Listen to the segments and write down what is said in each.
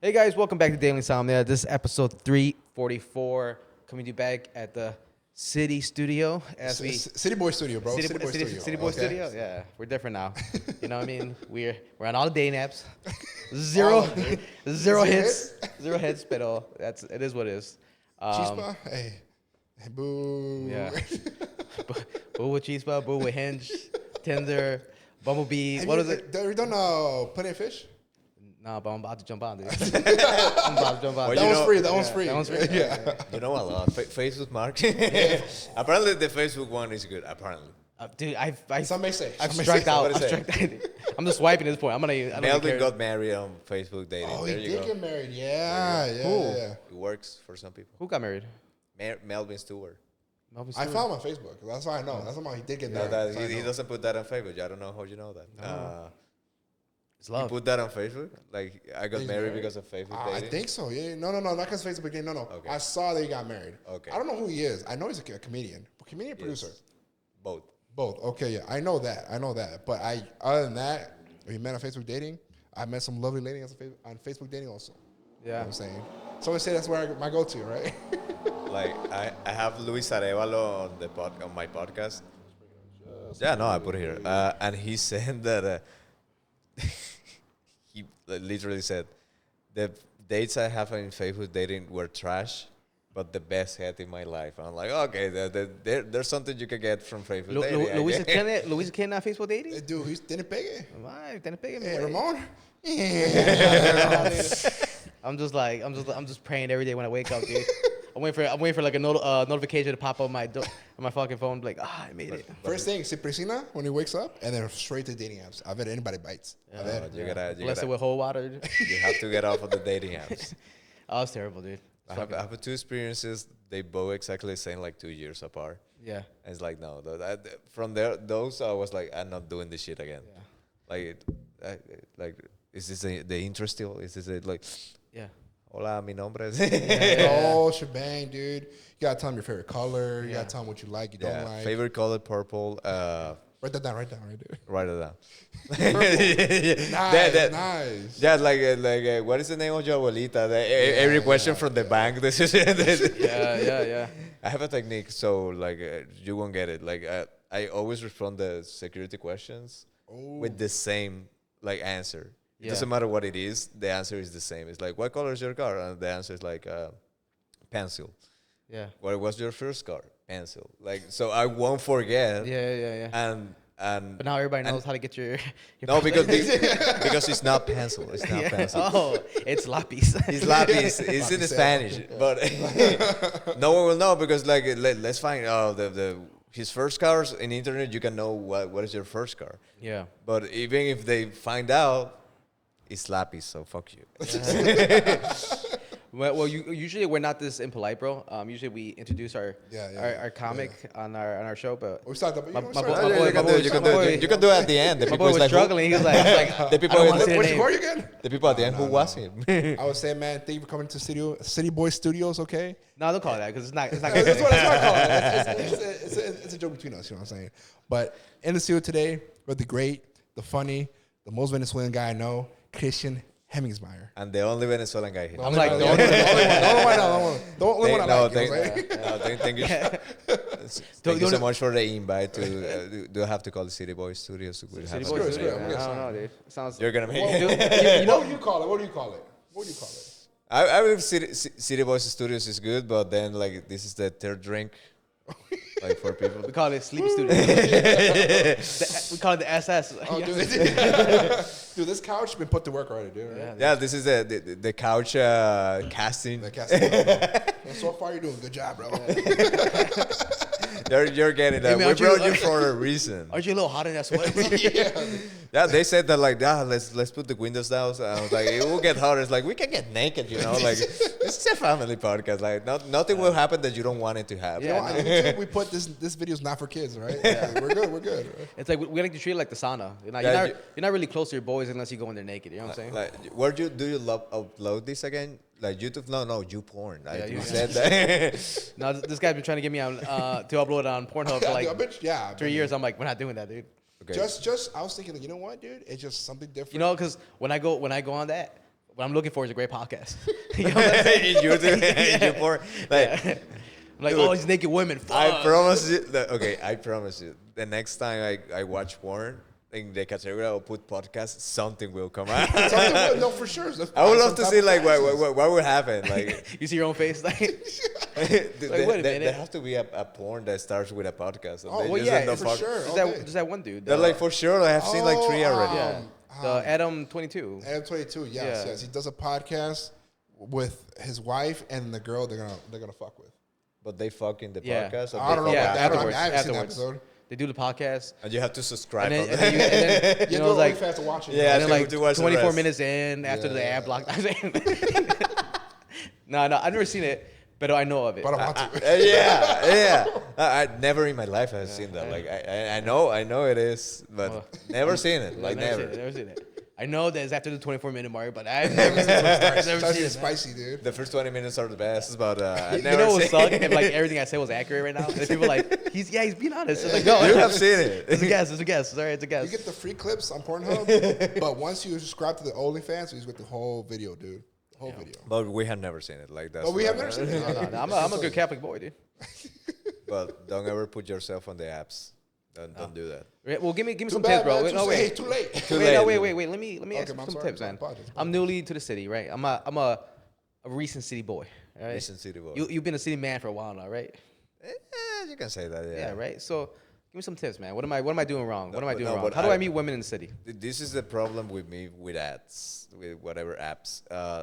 Hey guys, welcome back to Daily Insomnia. This is episode 344, coming to you back at the City Studio. City Boy Studio, bro. City Boy Studio. City Boy Studio. Yeah, we're different now. You know what I mean? We're on all the dating apps. Zero hits, pero it is what it is. Chispa, hey, boo. Yeah. Boo with Chispa, boo with Hinge, Tinder, Bumblebee. What is it? We don't Plenty of Fish? Nah, but I'm about to jump on, dude. I'm about to jump on. Well, that one's free. That one's free. That one's free. Yeah. You know a lot. Facebook marketing. Apparently, the Facebook one is good. Apparently. Dude, Some may say. I've Some may struck say. out. I'm just swiping at this point. Melvin got married on Facebook dating. Oh, there he you did go. get married. Yeah. Cool. Yeah. It works for some people. Who got married? Melvin Stewart. I found him on Facebook. That's why I know. That's why he did get married. No, he doesn't put that on Facebook. I don't know how you know that. No. It's love. You put that on Facebook? Like, I got married because of Facebook I dating? think so. Yeah. No, not because of Facebook dating. No. Okay. I saw that he got married. Okay. I don't know who he is. I know he's a comedian. Comedian producer. Both. Both. Okay, yeah. I know that. But other than that, we met on Facebook dating. I met some lovely ladies on Facebook dating also. Yeah. You know what I'm saying? So I say that's where my go-to, right? Like, I have Luis Arevalo on my podcast. Yeah, no, I put it here. And he said that he literally said the dates I have in Facebook dating were trash, but the best head in my life. I'm like, okay, there's something you can get from Facebook dating. Luis Ken on Facebook dating? Dude, he's didn't pegue. Ay, tiene pegue, Hey, güey. Ramon? I'm just praying every day when I wake up, dude. I'm waiting for like a notification to pop up on my fucking phone, like, I made it. First thing, se presina when he wakes up, and then straight to dating apps. I bet anybody bites. I bet. You gotta, Bless it with whole water. you have to get off of the dating apps. Oh, it's terrible, dude. I have two experiences. They both exactly the same, like 2 years apart. Yeah. And it's like, no. From those, I was like, I'm not doing this shit again. Yeah. Like, is this the intro still? Is this like, Yeah. hola, mi nombre es. Oh, shebang, dude. You gotta tell him your favorite color. You gotta tell him what you like, you don't like. Favorite color, purple. Write that down, right there. Write it down. Nice. Yeah, like what is the name of your abuelita? Every question from the bank. This is Yeah. I have a technique, so like you won't get it. Like I always respond the security questions with the same like answer. It Yeah. doesn't matter what it is. The answer is the same. It's like, what color is your car? And the answer is like pencil. Yeah. What was your first car? Pencil. Like, so I won't forget. Yeah. And But now everybody knows how to get your no, because it's not pencil. It's not pencil. Oh, it's lapis. It's lapis. It's in Spanish, but no one will know because like let's find his first cars in the internet. You can know what is your first car. Yeah. But even if they find out, it's lapis. So fuck you. Well, usually we're not this impolite, bro. Usually we introduce our comic on our show, but We started, My you can do it at the end. The my people boy is was like, struggling. He was like the people I don't is wanna say What's the your name. score again? the people at the end. Who was him? I would say, man, thank you for coming to City Boy Studios, okay? No, don't call it that because it's not. It's not That's good. what I call it. It's a joke between us, you know what I'm saying? But in the studio today, we're the great, the funny, the most Venezuelan guy I know, Christian Henningsmeyer. And the only Venezuelan guy here. I'm like the only one I like. Thank you. Thank you so much for the invite. Do I have to call the City Boy Studios? City Boy Boys. Studio. I don't know, dude. Sounds. You're gonna make What it. do you call it? What do you call it? I believe City Boys Studios is good, but then like this is the third drink, like for people. We call it Sleepy Studio. We call it the SS. Oh, dude, this couch been put to work already, dude. Right? Yeah, this is the couch casting. The casting. So far, you're doing a good job, bro. You're getting that. Hey, man, We brought you for a reason. Aren't you a little hot in that sweater, bro? Yeah, they said that like, let's put the windows down. So I was like, it will get hotter. It's like we can get naked, you know. Like this is a family podcast. Like nothing will happen that you don't want it to happen. You know, on YouTube, we put this video's not for kids, right? Yeah. We're good. Right? It's like we like to treat it like the sauna. You're not really close to your boys unless you go in there naked. You know what I'm saying? Like, where do you upload this again? Like YouTube? No, YouPorn. Yeah, You you said that. No, this guy's been trying to get me on to upload it on Pornhub for like 3 years. I'm like, we're not doing that, dude. Okay. Just I was thinking, like, you know what, dude? It's just something different. You know, because when I go on that, what I'm looking for is a great podcast. You know what I'm saying? In YouTube, in your porn. Like, I'm like, dude, all these naked women. I Fuck. promise you. I promise you. The next time I watch porn in the category, I'll put podcast. Something will come out. No, for sure. I would love to see like what would happen. Like You see your own face, like. there wait a minute. there has to be a porn that starts with a podcast. And Oh, they well, just yeah, end up for fuck- sure. There's that one dude. They're like for sure. I have seen like 3 already. yeah, the Adam 22. Ep.344, yes, Yeah. yes. He does a podcast with his wife and the girl they're gonna fuck with. But they fuck in the Yeah. podcast. Or I don't know Yeah, about that. I afterwards. haven't seen that Afterwards. episode. They do the podcast, And you have to subscribe. and then, from and then, and then You you know, do it like, really fast to watch it. Yeah, and then like to watch the 24 rest. minutes in after the Yeah. ad block. No, I've never seen it, but I know of it. But I want to. yeah. I never in my life have seen that. Like I know it is, but Well, never seen it. Like Never never. seen it, never seen it. I know that it's after the 24-minute mark, but I've never seen it. I've never Starts seen getting it, man. spicy, dude. The first 20 minutes are the best, but I You never know what seen suck? it. If like everything I said was accurate right now, and people are like, he's being honest. It's like, no, You have seen it. It's a guess. It's a guess. Sorry, it's a guess. You get the free clips on Pornhub, but once you subscribe to the OnlyFans, you get the whole video, dude. The whole video. But we have never seen it. Like that. But we have never seen it. No, I'm a good Catholic boy, dude. But don't ever put yourself on the apps. Don't do that. Right, well, give me Too some bad, tips, bro. man. Wait, Too no, late. wait. Too late. Too Wait, no, late. wait. Let me ask you I'm some sorry. tips, man. Apologize. I'm newly to the city, right? I'm a recent city boy. All right? Recent city boy. You've been a city man for a while now, right? You can say that. Yeah, Yeah. right. So give me some tips, man. What am I doing wrong? What am I doing wrong? but How do I meet women in the city? This is the problem with me with ads, with whatever apps.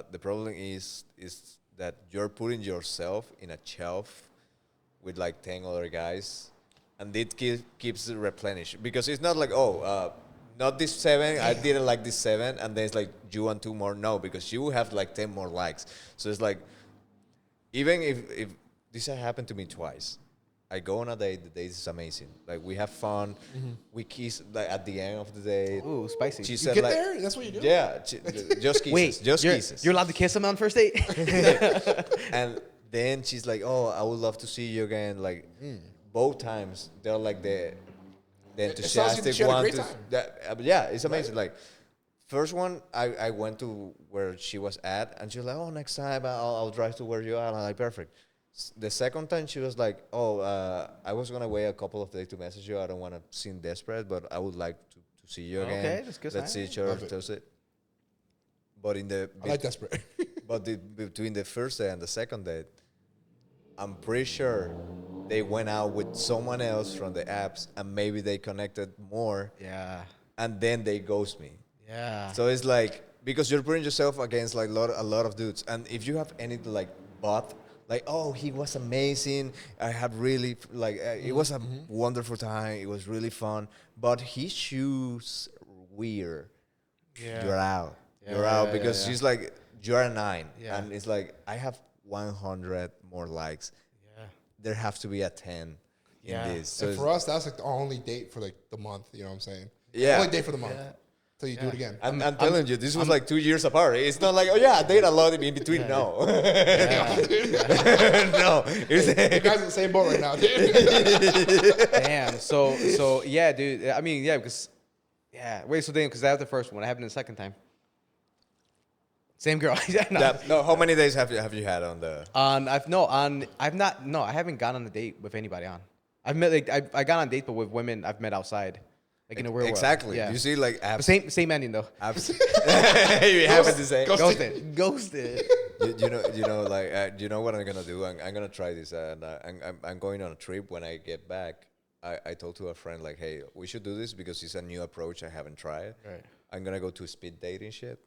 The problem is that you're putting yourself in a shelf with like 10 other guys, and it keeps replenished because it's not like not this 7. I didn't like this 7, and then it's like you want 2 more. No, because you have like 10 more likes. So it's like even if this had happened to me twice. I go on a date. The date is amazing. Like we have fun. We kiss like at the end of the date. Ooh, spicy. She You said get like, there? That's what you do? yeah, just kisses. Wait, just you're, kisses. You're allowed to kiss him on first date? And then she's like, "Oh, I would love to see you again." Like both times, they're like the sounds like enthusiastic she had a one. great To, time. yeah, it's amazing. Like first one, I went to where she was at, and she was like, "Oh, next time I'll drive to where you are." And I'm like, "Perfect." The second time, she was like, "Oh, I was gonna wait a couple of days to message you. I don't want to seem desperate, but I would like to see you again. Okay, that's good Let's see sign. each other." Love it. That's it. But in the I like desperate. but between the first day and the second date, I'm pretty sure they went out with someone else from the apps, and maybe they connected more, Yeah. and then they ghost me. Yeah. So it's like because you're putting yourself against like a lot of dudes, and if you have any like bot, like oh he was amazing, I had really like it was a wonderful time, it was really fun, but his shoes weird. Yeah. You're out. Yeah, You're out yeah, because yeah. she's like you're a 9, Yeah. and it's like I have 100 more likes. Yeah. There have to be a 10 Yeah. in this. So And for us, that's like the only date for like the month. You know what I'm saying? Yeah. Only date for the month. Yeah. Till you do it again. I'm telling you, this was like 2 years apart. It's not like, oh yeah, I date a lot in between. Yeah. No. Yeah. No. You guys in the same boat right now, dude. Damn. So yeah, dude. I mean, yeah, because Wait, so then because that was the first one. What happened the second time? Same girl. No. No, how many days have you had on the? I haven't gone on a date with anybody on. I've met like I got on dates, but with women I've met outside, like in the real world. Exactly. Yeah. You see, like apps. Same ending though. Apps. You have to say. Ghosted. You know, like you know what I'm gonna do. I'm gonna try this, and I'm going on a trip. When I get back, I told to a friend like, hey, we should do this because it's a new approach I haven't tried. Right. I'm gonna go to speed dating shit.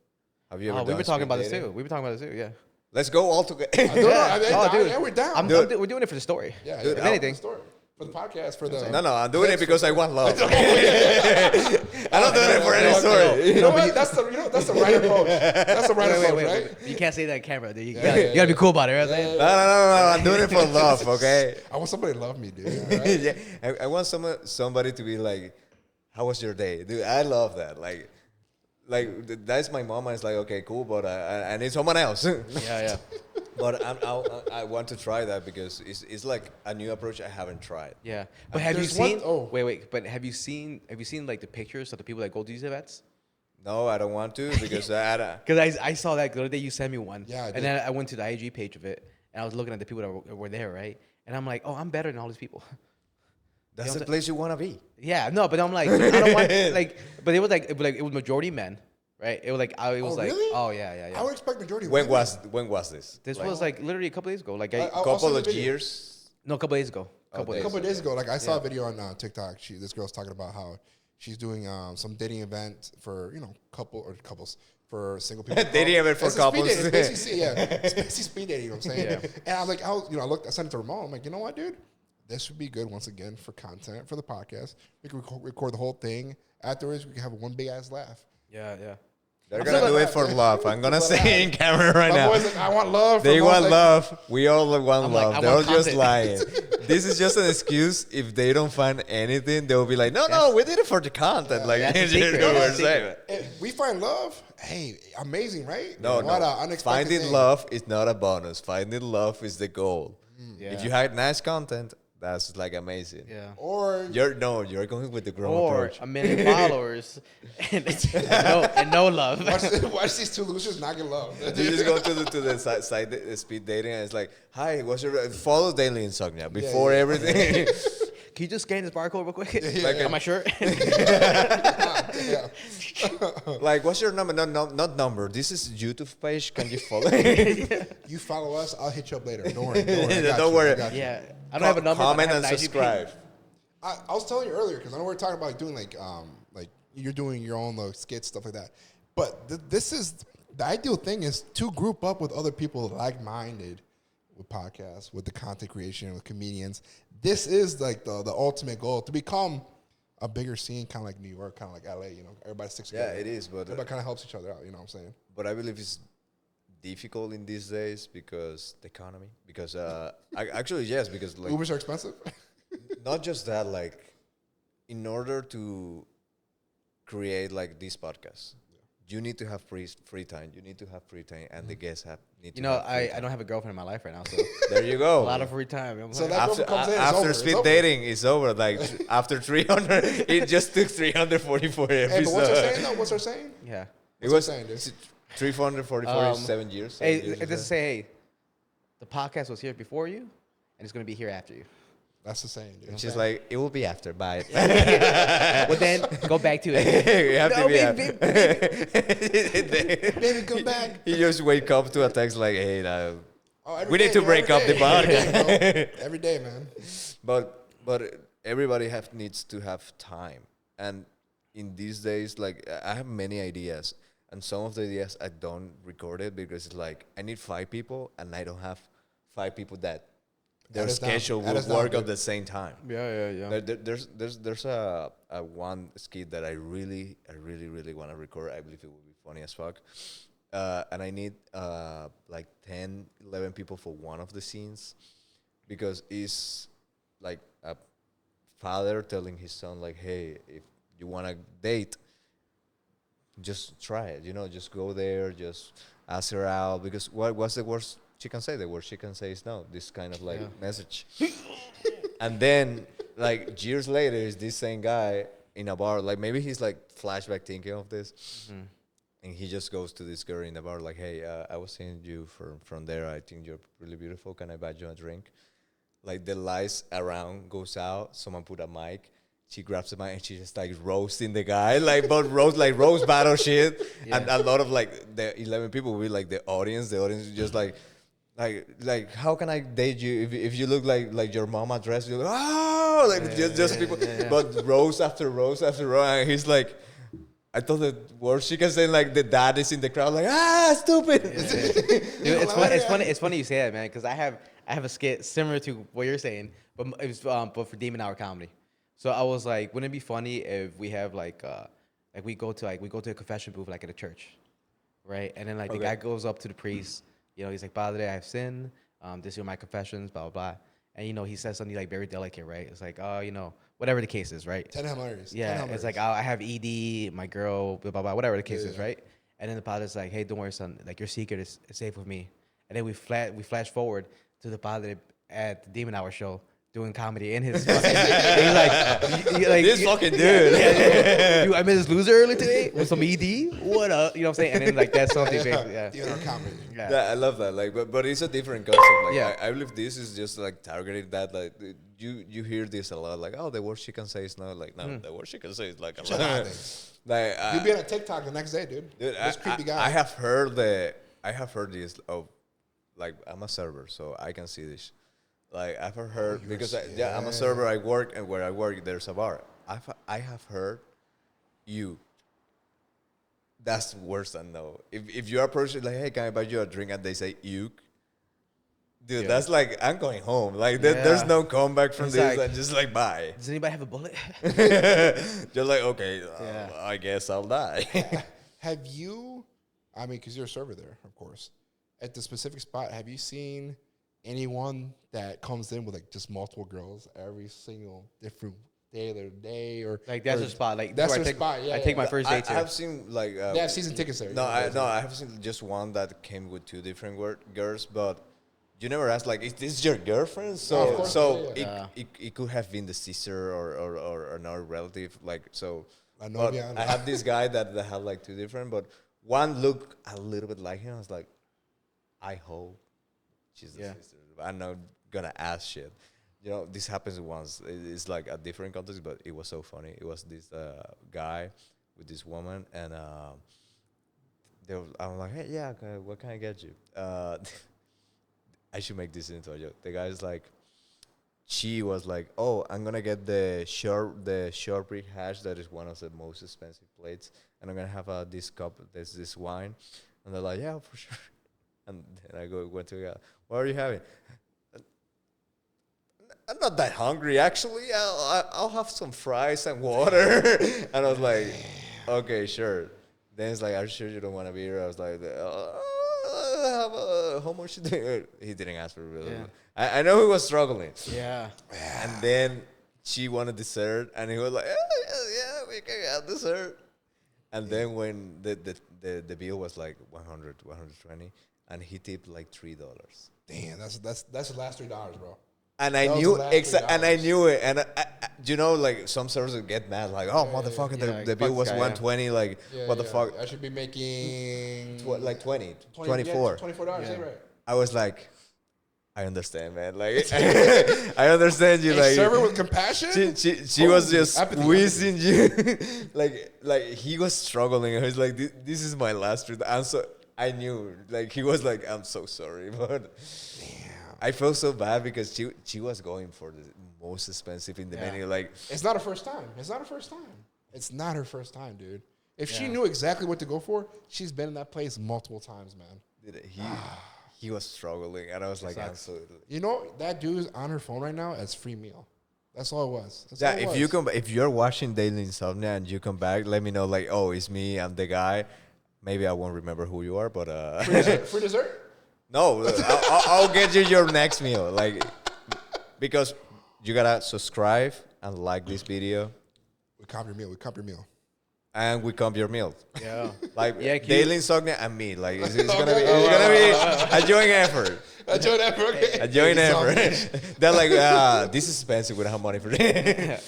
Have you ever? Oh, done we've been talking speed about this dating? too. We've been talking about this too. Yeah. Let's go all together. Yeah, we're down. We're doing it for the story. Yeah, Dude, if I'll- anything. Story. For the podcast, for the No, I'm doing it because I want love. I'm not doing it for any Okay. story. You know what? That's the right approach. That's the right approach, right? You can't say that on camera, dude. You gotta be cool about it, right? No. I'm doing it for love, okay? I want somebody to love me, dude. All right? Yeah, I want somebody to be like, "How was your day, dude?" I love that. Like that's my mom. And it's like, okay, cool, but I need someone else. Yeah. But I want to try that because it's like a new approach I haven't tried. Yeah. But have you There's one- seen? oh. Wait. But have you seen like the pictures of the people that go to these events? No, I don't want to because Because I saw that the other day you sent me one. Yeah, I did. And then I went to the IG page of it, and I was looking at the people that were there, right? And I'm like, oh, I'm better than all these people. that's You the know, place you want to be. Yeah, no, but I'm like, I don't want like, but it was like, it was majority men, right? It was like, it was like, really? oh yeah. I would expect majority. When women. was this? This Like, was like literally a couple days ago, like I'll couple send the of video. years. no, a couple days ago, A couple of days ago, like I saw a video on TikTok. This girl's talking about how she's doing some dating event for couples for single people. Dating event for It's a speed couples. dating. It's basically, it's basically speed dating. You know what I'm saying? Yeah. And I was like, I sent it to Ramon. I'm like, you know what, dude? This would be good once again for content for the podcast. We can record the whole thing. Afterwards, we can have one big ass laugh. yeah. They're gonna do it for love. I'm gonna say in camera right My now. boy's like, I want love. They Ramon's want like, love. We all want I'm like, love. I They're all want just content. lying. This is just an excuse. If they don't find anything, they'll be like, no, we did it for the content. Like, That's the you secret. know what I'm That's the saying? If we find love. Hey, amazing, right? No, What no. a unexpected Finding thing. love is not a bonus. Finding love is the goal. Yeah. If you had nice content, that's like amazing. Yeah. Or You're going with the grown Or approach. 1 million followers and no love. watch these two losers not get love. You just go to the side speed dating and it's like, hi, what's your follow daily insomnia before yeah. everything. Can you just scan this barcode real quick? yeah. On my shirt? Yeah. Like, what's your number? No, not number. This is YouTube page. Can you follow? You follow us, I'll hit you up later. Don't worry. I got Don't you, worry. I got you. Yeah. I don't have a number. but I Comment have and an IG page. subscribe. I was telling you earlier because I know we're talking about doing like you're doing your own skits, stuff like that. But this is the ideal thing is to group up with other people like-minded with podcasts, with the content creation, with comedians. This is like the ultimate goal to become a bigger scene, kind of like New York, kind of like LA. You know, everybody sticks Yeah, together. it is, but Everybody kind of helps each other out. You know what I'm saying? but I believe it's difficult in these days because the economy. Because actually yes, because like Ubers are expensive. not just that, like in order to create like this podcast, you need to have free time. You need to have free time, and the guests need to. You know, have free I time. don't have a girlfriend in my life right now, so There you a go. lot of free time. I'm So like, that after comes in, it's after over, speed it's over. dating is over. Like after 300, it just took 344 episodes. Hey, but what's her saying though? What's her saying? yeah. It What's was her saying, dude? 344 is 7 years. Hey, 7 years it or doesn't so. say, hey, the podcast was here before you, and it's going to be here after you. That's the saying, dude. She's like, it will be after. Bye. Well, then go back to it. You have to No, be babe, after. Baby, come back. He just wake up to a text like, hey, now Oh, every we day, need to dude, break every up the day, every day, podcast. bro. Every day, man. But everybody needs to have time. And in these days, like I have many ideas, and some of the ideas I don't record it because it's like I need 5 people, and I don't have 5 people that their Add us down. schedule Add will us down, work dude. at the same time. Yeah. There's a one skit that I really want to record. I believe it will be funny as fuck. And I need like 10, 11 people for one of the scenes because it's like a father telling his son like, hey, if you want to date, just try it. You know, just go there, just ask her out because what's the worst she can say? The worst she can say is no. This kind of like message. And then like years later is this same guy in a bar, like maybe he's like flashback thinking of this. And he just goes to this girl in the bar like, hey, I was seeing you from there. I think you're really beautiful. Can I buy you a drink? Like the lights around goes out. Someone put a mic. She grabs the mic and she just like roasting the guy, like but roast battle shit. Yeah. And a lot of like the 11 people will be like the audience. The audience is just like how can I date you if you look like your mama dressed? You're like, just people. But roast after roast after roast. And he's like, I thought the words she can say like the dad is in the crowd like stupid. Dude, it's funny you say that, man, because I have a skit similar to what you're saying, but it was but for Demon Hour comedy. So I was like, wouldn't it be funny if we have like we go to a confession booth like at a church, right? And then like the guy goes up to the priest, you know, he's like, Padre, I have sinned. These are my confessions, blah blah blah. And you know, he says something like very delicate, right? It's like, oh, you know, whatever the case is, right? 10 hilarious. Yeah, it's like, oh, I have ED, my girl, blah, blah, blah, whatever the case is, right? And then the padre's like, hey, don't worry, son. Like, your secret is safe with me. And then we flash forward to the padre at the Demon Hour show doing comedy in his fucking. He's like This fucking dude. Dude, I met this loser earlier today with some ED. What up? You know what I'm saying? And then like that's something basically. Yeah. Doing our comedy. Yeah. Yeah, I love that. Like, but it's a different concept. Like, Yeah. I believe this is just like targeted that. Like, you hear this a lot. Like, oh, the worst she can say is no. Like, no, the worst she can say is like a lot. Like, You'll be on TikTok the next day, dude. dude, This creepy guy. I have heard this of, like, I'm a server, so I can see this. Like, I've heard because I'm a server. I work, and where I work, there's a bar. I have heard you. That's worse than no. If you approach it like, hey, can I buy you a drink, and they say uke, dude, that's like I'm going home. Like there's no comeback from It's this. like, And just like bye. Does anybody have a bullet? You're like, okay, Yeah. I guess I'll die. Have you, I mean, because you're a server there, of course, at the specific spot, have you seen anyone that comes in with like just multiple girls every single different day of their day? Or Like that's their spot. Like that's where their spot. Yeah, I take my first I date to. have seen like They have season tickets there. No, I have seen just one that came with two different girls, but you never asked like, is this your girlfriend? So of course, so yeah. it could have been the sister or another relative. Like so, I know, but yeah, I know. I have this guy that had like two different, but one looked a little bit like him. I was like, I hope she's the sister. I'm not gonna ask shit. You know, this happens once. It's like a different context, but it was so funny. It was this guy with this woman, and I'm like, hey, yeah, what can I get you? I should make this into a joke. The guy's like, she was like, oh, I'm gonna get the shortbread hash. That is one of the most expensive plates, and I'm gonna have this cup. There's this wine, and they're like, yeah, for sure. And then I went to the guy, what are you having? I'm not that hungry, actually. I'll have some fries and water. And I was like, okay, sure. Then it's like, are you sure you don't want a beer? I was like, how much do you? He didn't ask for it. Yeah. I know he was struggling. Yeah. And then she wanted dessert, and he was like, yeah, we can have dessert. And then when the bill was like 100, 120, and he tipped like $3. Damn, that's the last $3, bro. And I knew and I knew it, and I, you know, like some servers would get mad, like, "Oh, motherfucker, yeah. the bill was Fuck, 120, like, what the fuck?" I should be making Like 24. $24. Yeah. Right. I was like, I understand, man. Like, I understand you. A Like, server with compassion. she was just Empathy. squeezing you, like he was struggling. And he was like, "This is my last trip." And so I knew, like, he was like, "I'm so sorry," but. I felt so bad because she was going for the most expensive in the menu. Like, it's not her first time. It's not her first time, dude. If she knew exactly what to go for, she's been in that place multiple times, man. He was struggling, and I was like, absolutely. You know, that dude's on her phone right now as free meal. That's all it was. If you're watching Daily Insomnia and you come back, let me know. Like, oh, it's me. I'm the guy. Maybe I won't remember who you are, but free dessert. No, I'll get you your next meal. Like, because you gotta subscribe and like this video. We comp your meal. And we comp your meal. Yeah. Like, Yeah, Daily Insomnia and me. Like, it's gonna be a joint effort. A joint effort. Okay. A joint effort. They're like, this is expensive. We don't have money for it.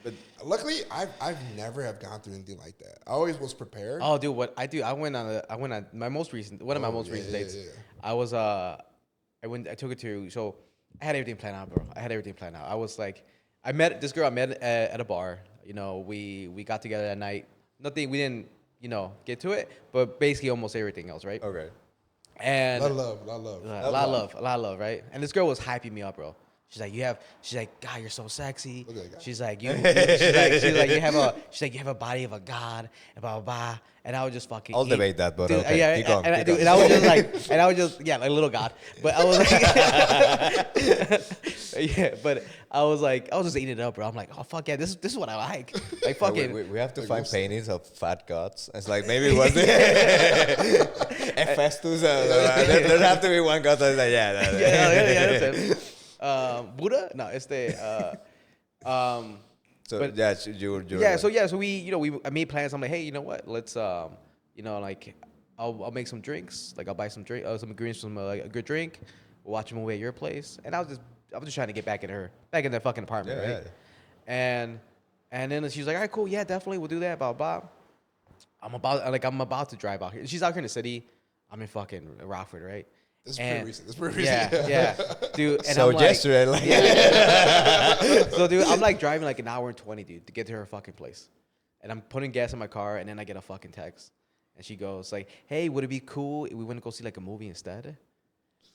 But luckily, I've never have gone through anything like that. I always was prepared. Oh, dude, what I do? I went on my most recent one of my most recent dates. Yeah. I was I took it to, so I had everything planned out, bro. I was like, I met this girl. I met at a bar. You know, we got together that night. Nothing. We didn't, get to it, but basically almost everything else, right? Okay. And a lot of love, right? And this girl was hyping me up, bro. She's like, God, you're so sexy. Look at that guy. She's like, you have a body of a god, and blah, blah, blah. And I was just fucking. I'll debate that, but dude, okay. yeah, Keep going, keep going. And I was just like, like a little god. But I was like, yeah, but I was just eating it up, bro. I'm like, oh, fuck yeah, this is what I like. Like, fucking. We have to find paintings of fat gods. It's like, maybe it was the Hephaestus. There have to be one god that's like, yeah. That's it. Buddha? No, it's the. So but- yeah, you Yeah, so we I made plans. I'm like, hey, you know what? Let's like I'll make some drinks. Like I'll buy some ingredients from a good drink. We'll watch a movie at your place, and I was just trying to get back in that fucking apartment, Yeah, right? And then she's like, all right, cool, yeah, definitely, we'll do that, blah blah. I'm about to drive out here. She's out here in the city. I'm in fucking Rockford, right? This is pretty recent. Yeah, dude. And so I'm like, yesterday, like, so dude, I'm like driving like an hour and 20, dude, to get to her fucking place. And I'm putting gas in my car, and then I get a fucking text. And she goes like, hey, would it be cool if we went to go see like a movie instead?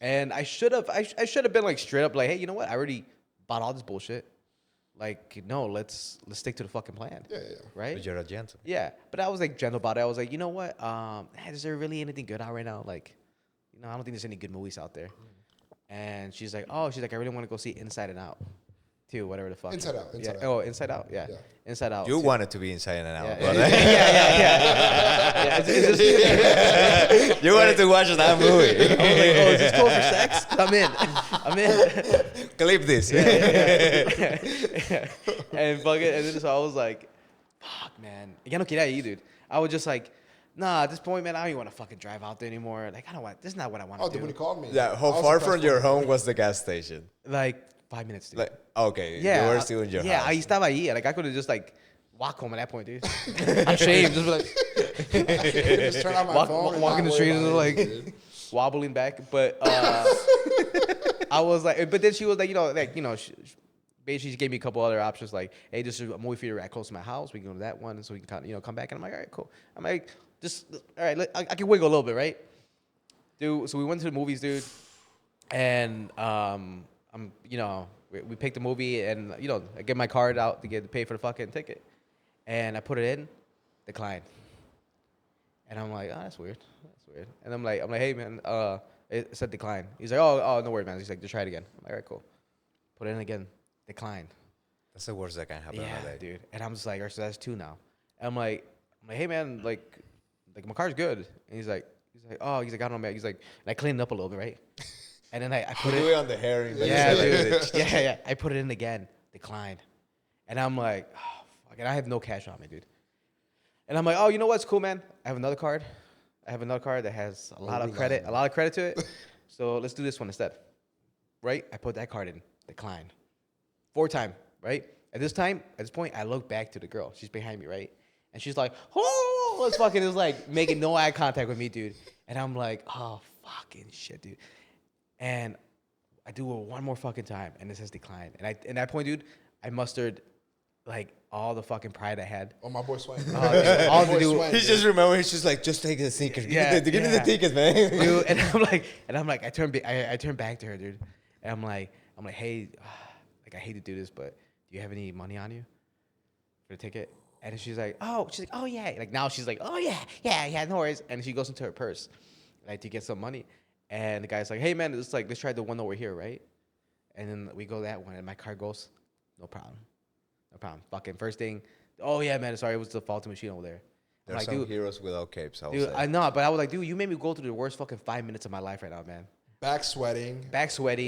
And I should have been like straight up like, hey, you know what? I already bought all this bullshit. Like, no, let's stick to the fucking plan. Yeah. Right? but you're a gentleman. Yeah. But I was like gentle about it. I was like, you know what? Is there really anything good out right now? Like, you know, I don't think there's any good movies out there. And she's like, I really want to go see Inside and Out. Too, whatever the fuck. Inside Out. Oh, Inside Out. Yeah. Inside Out. You wanted to be inside and out. Yeah, but yeah. It's just, you wanted to watch that movie. I was like, oh, is this cool for sex? I'm in. Clip this. And fuck it. And then so I was like, fuck, man. Ya no quería ir, dude. I was just like, nah, at this point, man, I don't even want to fucking drive out there anymore. Like, this is not what I want to do. When he called me. Yeah, how far from your home was the gas station? Like, 5 minutes, dude. Like, okay, yeah, you were still in your house. Yeah, I estaba ahí. Like, I could have just, like, walked home at that point, dude. I'm ashamed. Just be like, just turn on my phone. Walking the street and, like, wobbling back. But I was like, but then she was like, basically she gave me a couple other options. Like, hey, this is a movie theater right close to my house. We can go to that one. And so we can kind of, come back. And I'm like, all right, cool. I'm like, all right, I can wiggle a little bit, right? Dude, so we went to the movies, dude. And, we picked the movie, and I get my card out to pay for the fucking ticket, and I put it in, decline. And I'm like, oh, that's weird. And I'm like, hey man, it said decline. He's like, oh, no worries, man. He's like, just try it again. I'm like, all right, cool. Put it in again, decline. That's the worst that can happen. Yeah, dude. And I'm just like, all right, so that's 2 now. And I'm like, hey man, like my car's good. And he's like, oh, I don't know, man. He's like, and I cleaned it up a little bit, right? And then I put it on the herring. Yeah, dude. Yeah. I put it in again, declined. And I'm like, oh, fuck. And I have no cash on me, dude. And I'm like, oh, you know what's cool, man? I have another card. That has a lot of credit to it. So let's do this one instead. Right? I put that card in, declined. 4 times, right? At this point, I look back to the girl. She's behind me, right? And she's like, oh, it's fucking, is like making no eye contact with me, dude. And I'm like, oh, fucking shit, dude. And I do it one more fucking time, and it says decline. And at that point, dude, I mustered like all the fucking pride I had. Oh, my boy Swain. All to do. He's just remembering. He's just like, just take the tickets. Yeah, give me the tickets, man. Dude, and I'm like, I turn back to her, dude, and I'm like, hey, like I hate to do this, but do you have any money on you for the ticket? And she's like, oh yeah. Like now she's like, oh yeah, no worries. And she goes into her purse, like to get some money. And the guy's like, hey, man, let's try the one over here, right? And then we go that one, and my car goes, no problem. Fucking first thing, oh, yeah, man, sorry, it was the faulty machine over there. There's some heroes without capes, I'll dude, say. I know, but I was like, dude, you made me go through the worst fucking 5 minutes of my life right now, man. Back sweating.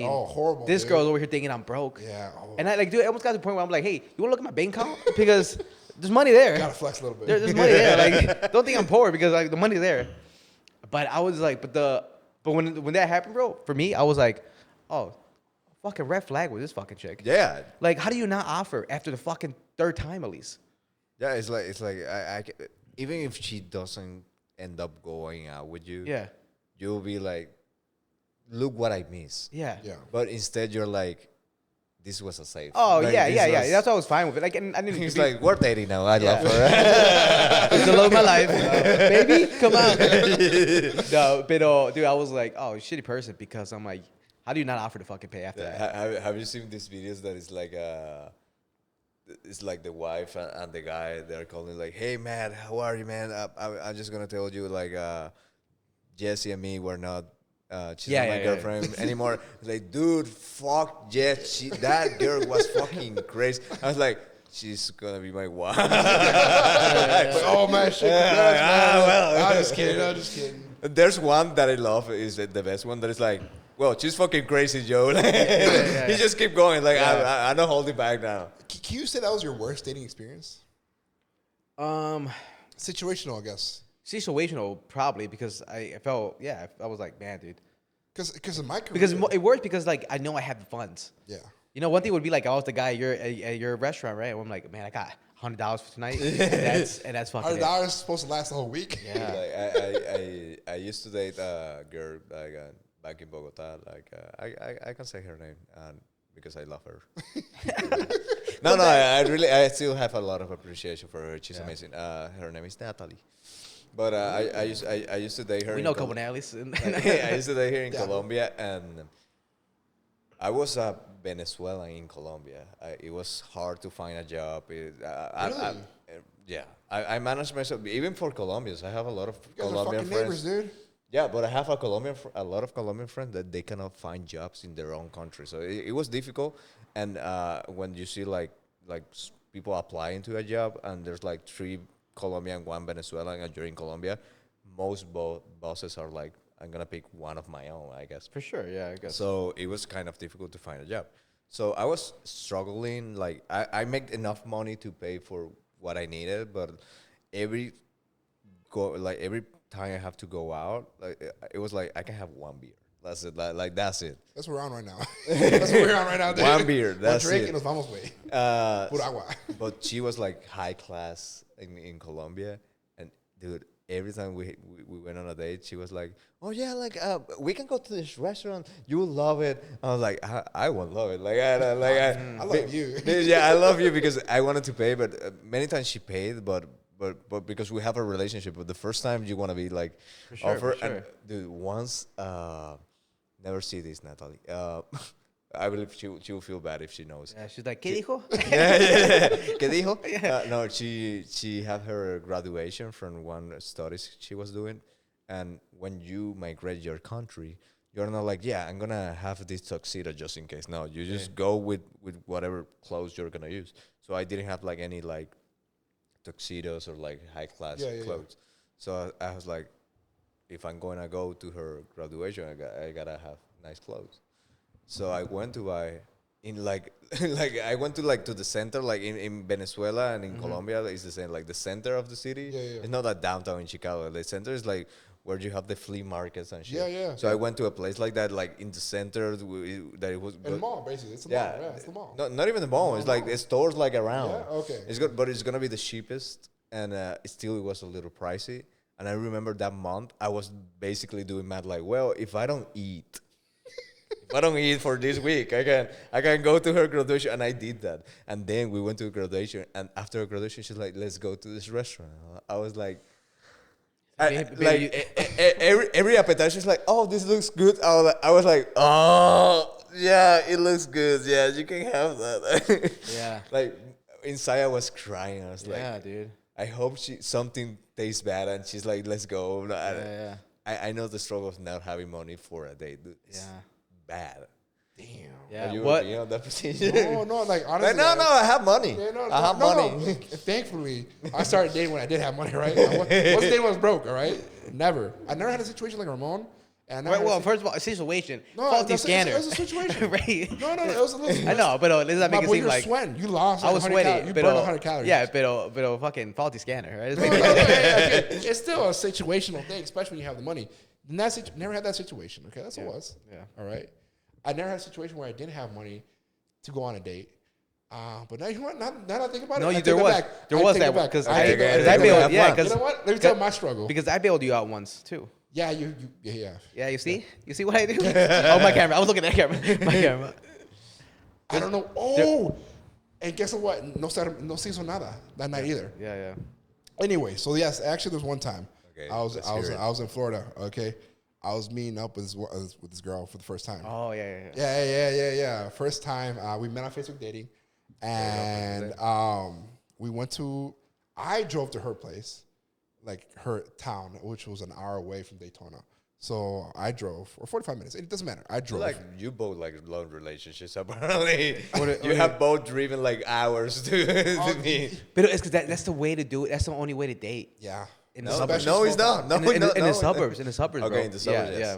Oh, horrible. This girl's over here thinking I'm broke. Yeah. And I I almost got to the point where I'm like, hey, you want to look at my bank account? Because there's money there. Gotta flex a little bit. There's money there. Like, don't think I'm poor because like the money's there. But I was like, But when that happened, bro, for me, I was like, oh, fucking red flag with this fucking chick. Yeah. Like, how do you not offer after the fucking 3rd time at least? Yeah, it's like I even if she doesn't end up going out with you, Yeah. you'll be like, look what I miss. Yeah. But instead, you're like, this was a safe. Oh, like, yeah. That's why I was fine with it. Like, and I didn't. He's like, we're dating now. I love her. It's the love of my life, baby. Come on. No, but dude, I was like, oh, shitty person because I'm like, how do you not offer to fucking pay after that? Have you seen these videos that is like it's like the wife and the guy, they're calling like, hey man, how are you, man? I'm just gonna tell you like Jesse and me, we're not she's not my girlfriend anymore. Like, dude, fuck Jess, that girl was fucking crazy. I was like, she's gonna be my wife. Oh man, shit. Well, I'm just kidding. There's one that I love, is the best one, that is like, well, she's fucking crazy, Joe. He just keep going. Like, I'm not holding back now. Can you say that was your worst dating experience? Situational, I guess. Situational, probably, because I felt, I was like, man, dude, Because in my career, Because it works because like I know I have the funds. yeah. You know, one thing would be like I was the guy at your restaurant, right? And I'm like, man, I got $100 for tonight, and that's fucking it. $100 is supposed to last the whole week. Yeah. Like I used to date a girl like back in Bogota. Like I can say her name because I love her. No, I still have a lot of appreciation for her. She's amazing. Her name is Natalie. But I used to date her. We know a couple Natalie's. I used to date her in Colombia, and I was a Venezuelan in Colombia. It was hard to find a job. I managed myself even for Colombians. I have a lot of You guys are Colombian fucking friends. neighbors, dude. Yeah, but I have a lot of Colombian friends that they cannot find jobs in their own country. So it was difficult. And when you see like people applying to a job and there's like 3 Colombian, 1 Venezuelan, and you're in Colombia, most bosses are like, I'm gonna pick one of my own, I guess. For sure, yeah, I guess. So it was kind of difficult to find a job. So I was struggling. Like I make enough money to pay for what I needed, but every time I have to go out, like it was like I can have 1 beer. That's it. Like that's it. That's what we're on right now. That's what we're on right now, dude. 1 beer. That's One drink it. and nos vamos, güey. Pura agua. But she was like high class in Colombia, and dude, every time we went on a date, she was like, "Oh yeah, like we can go to this restaurant. You will love it." I was like, "I won't love it. Like I love you. Yeah, I love you because I wanted to pay, but many times she paid, but because we have a relationship. But the first time you want to be like offer, and dude, once never see this, Natalie. I believe she will feel bad if she knows. Yeah, she's like, ¿Qué dijo? Yeah. ¿Qué dijo? No, she had her graduation from one studies she was doing, and when you migrate your country, you're not like, yeah, I'm gonna have this tuxedo just in case. No, you just go with whatever clothes you're gonna use. So I didn't have like any like tuxedos or like high class clothes. So I was like, if I'm gonna go to her graduation, I gotta have nice clothes. So I went to buy in like I went to like to the center, like in Venezuela and in Colombia it's the same, like the center of the city. It's not that downtown in Chicago. The center is like where you have the flea markets and shit. So I went to a place like that, like in the center that it was in the mall, basically. It's the mall. Yeah, it's the mall. Not even the mall. It's like the stores like around. Yeah, okay. It's good, but it's gonna be the cheapest, and it was a little pricey. And I remember that month I was basically doing math like, well, if I don't eat for this week, I can go to her graduation, and I did that. And then we went to graduation, and after graduation, she's like, "Let's go to this restaurant." I was like, every appetizer, she's like, "Oh, this looks good." I was like, "Oh, yeah, it looks good. Yeah, you can have that." Yeah. Like inside, I was crying. I was like, Yeah, dude. I hope something tastes bad, and she's like, "Let's go." Yeah. I know the struggle of not having money for a date. Dude. It's bad. Damn. Yeah. Are you What? being on that position? No, like honestly. Like, no, I have money. Yeah, I have money. No. Thankfully, I started dating when I did have money, right? I wasn't dating when I was broke, all right? Never. I never had a situation like Ramon. And Well, first of all, a situation. No, faulty it scanner. was a situation. Right. No, it was a little. I know, but let's not make it seem like sweating. You lost. I was sweaty. You burned 100 calories. Yeah, but fucking faulty scanner. Right? It's still a situational thing, especially when you have the money. Never had that situation. Okay, that's what it was. Yeah. All right. I never had a situation where I didn't have money to go on a date. But now you know what? Now that I think about it, there was that one because I bailed. Yeah, because you know what? Let me tell you my struggle. Because I bailed you out once too. Yeah, Yeah, you see what I do? Oh, my camera. I was looking at the camera. My camera. I don't know. Oh, and guess what? No se hizo nada that night either. Yeah. Anyway, so yes, actually, there's one time Okay, I was in Florida. Okay, I was meeting up with this girl for the first time. Oh yeah. Yeah. First time we met on Facebook dating, and we went to. I drove to her place, like her town, which was an hour away from Daytona. So I drove, or 45 minutes. It doesn't matter. I drove. Like you both like long relationships apparently. You have both driven like hours to meet. But it's because that's the way to do it. That's the only way to date. Yeah. In the suburbs. No, it's not. In the suburbs. In the suburbs. Okay, bro. in the suburbs. Yeah.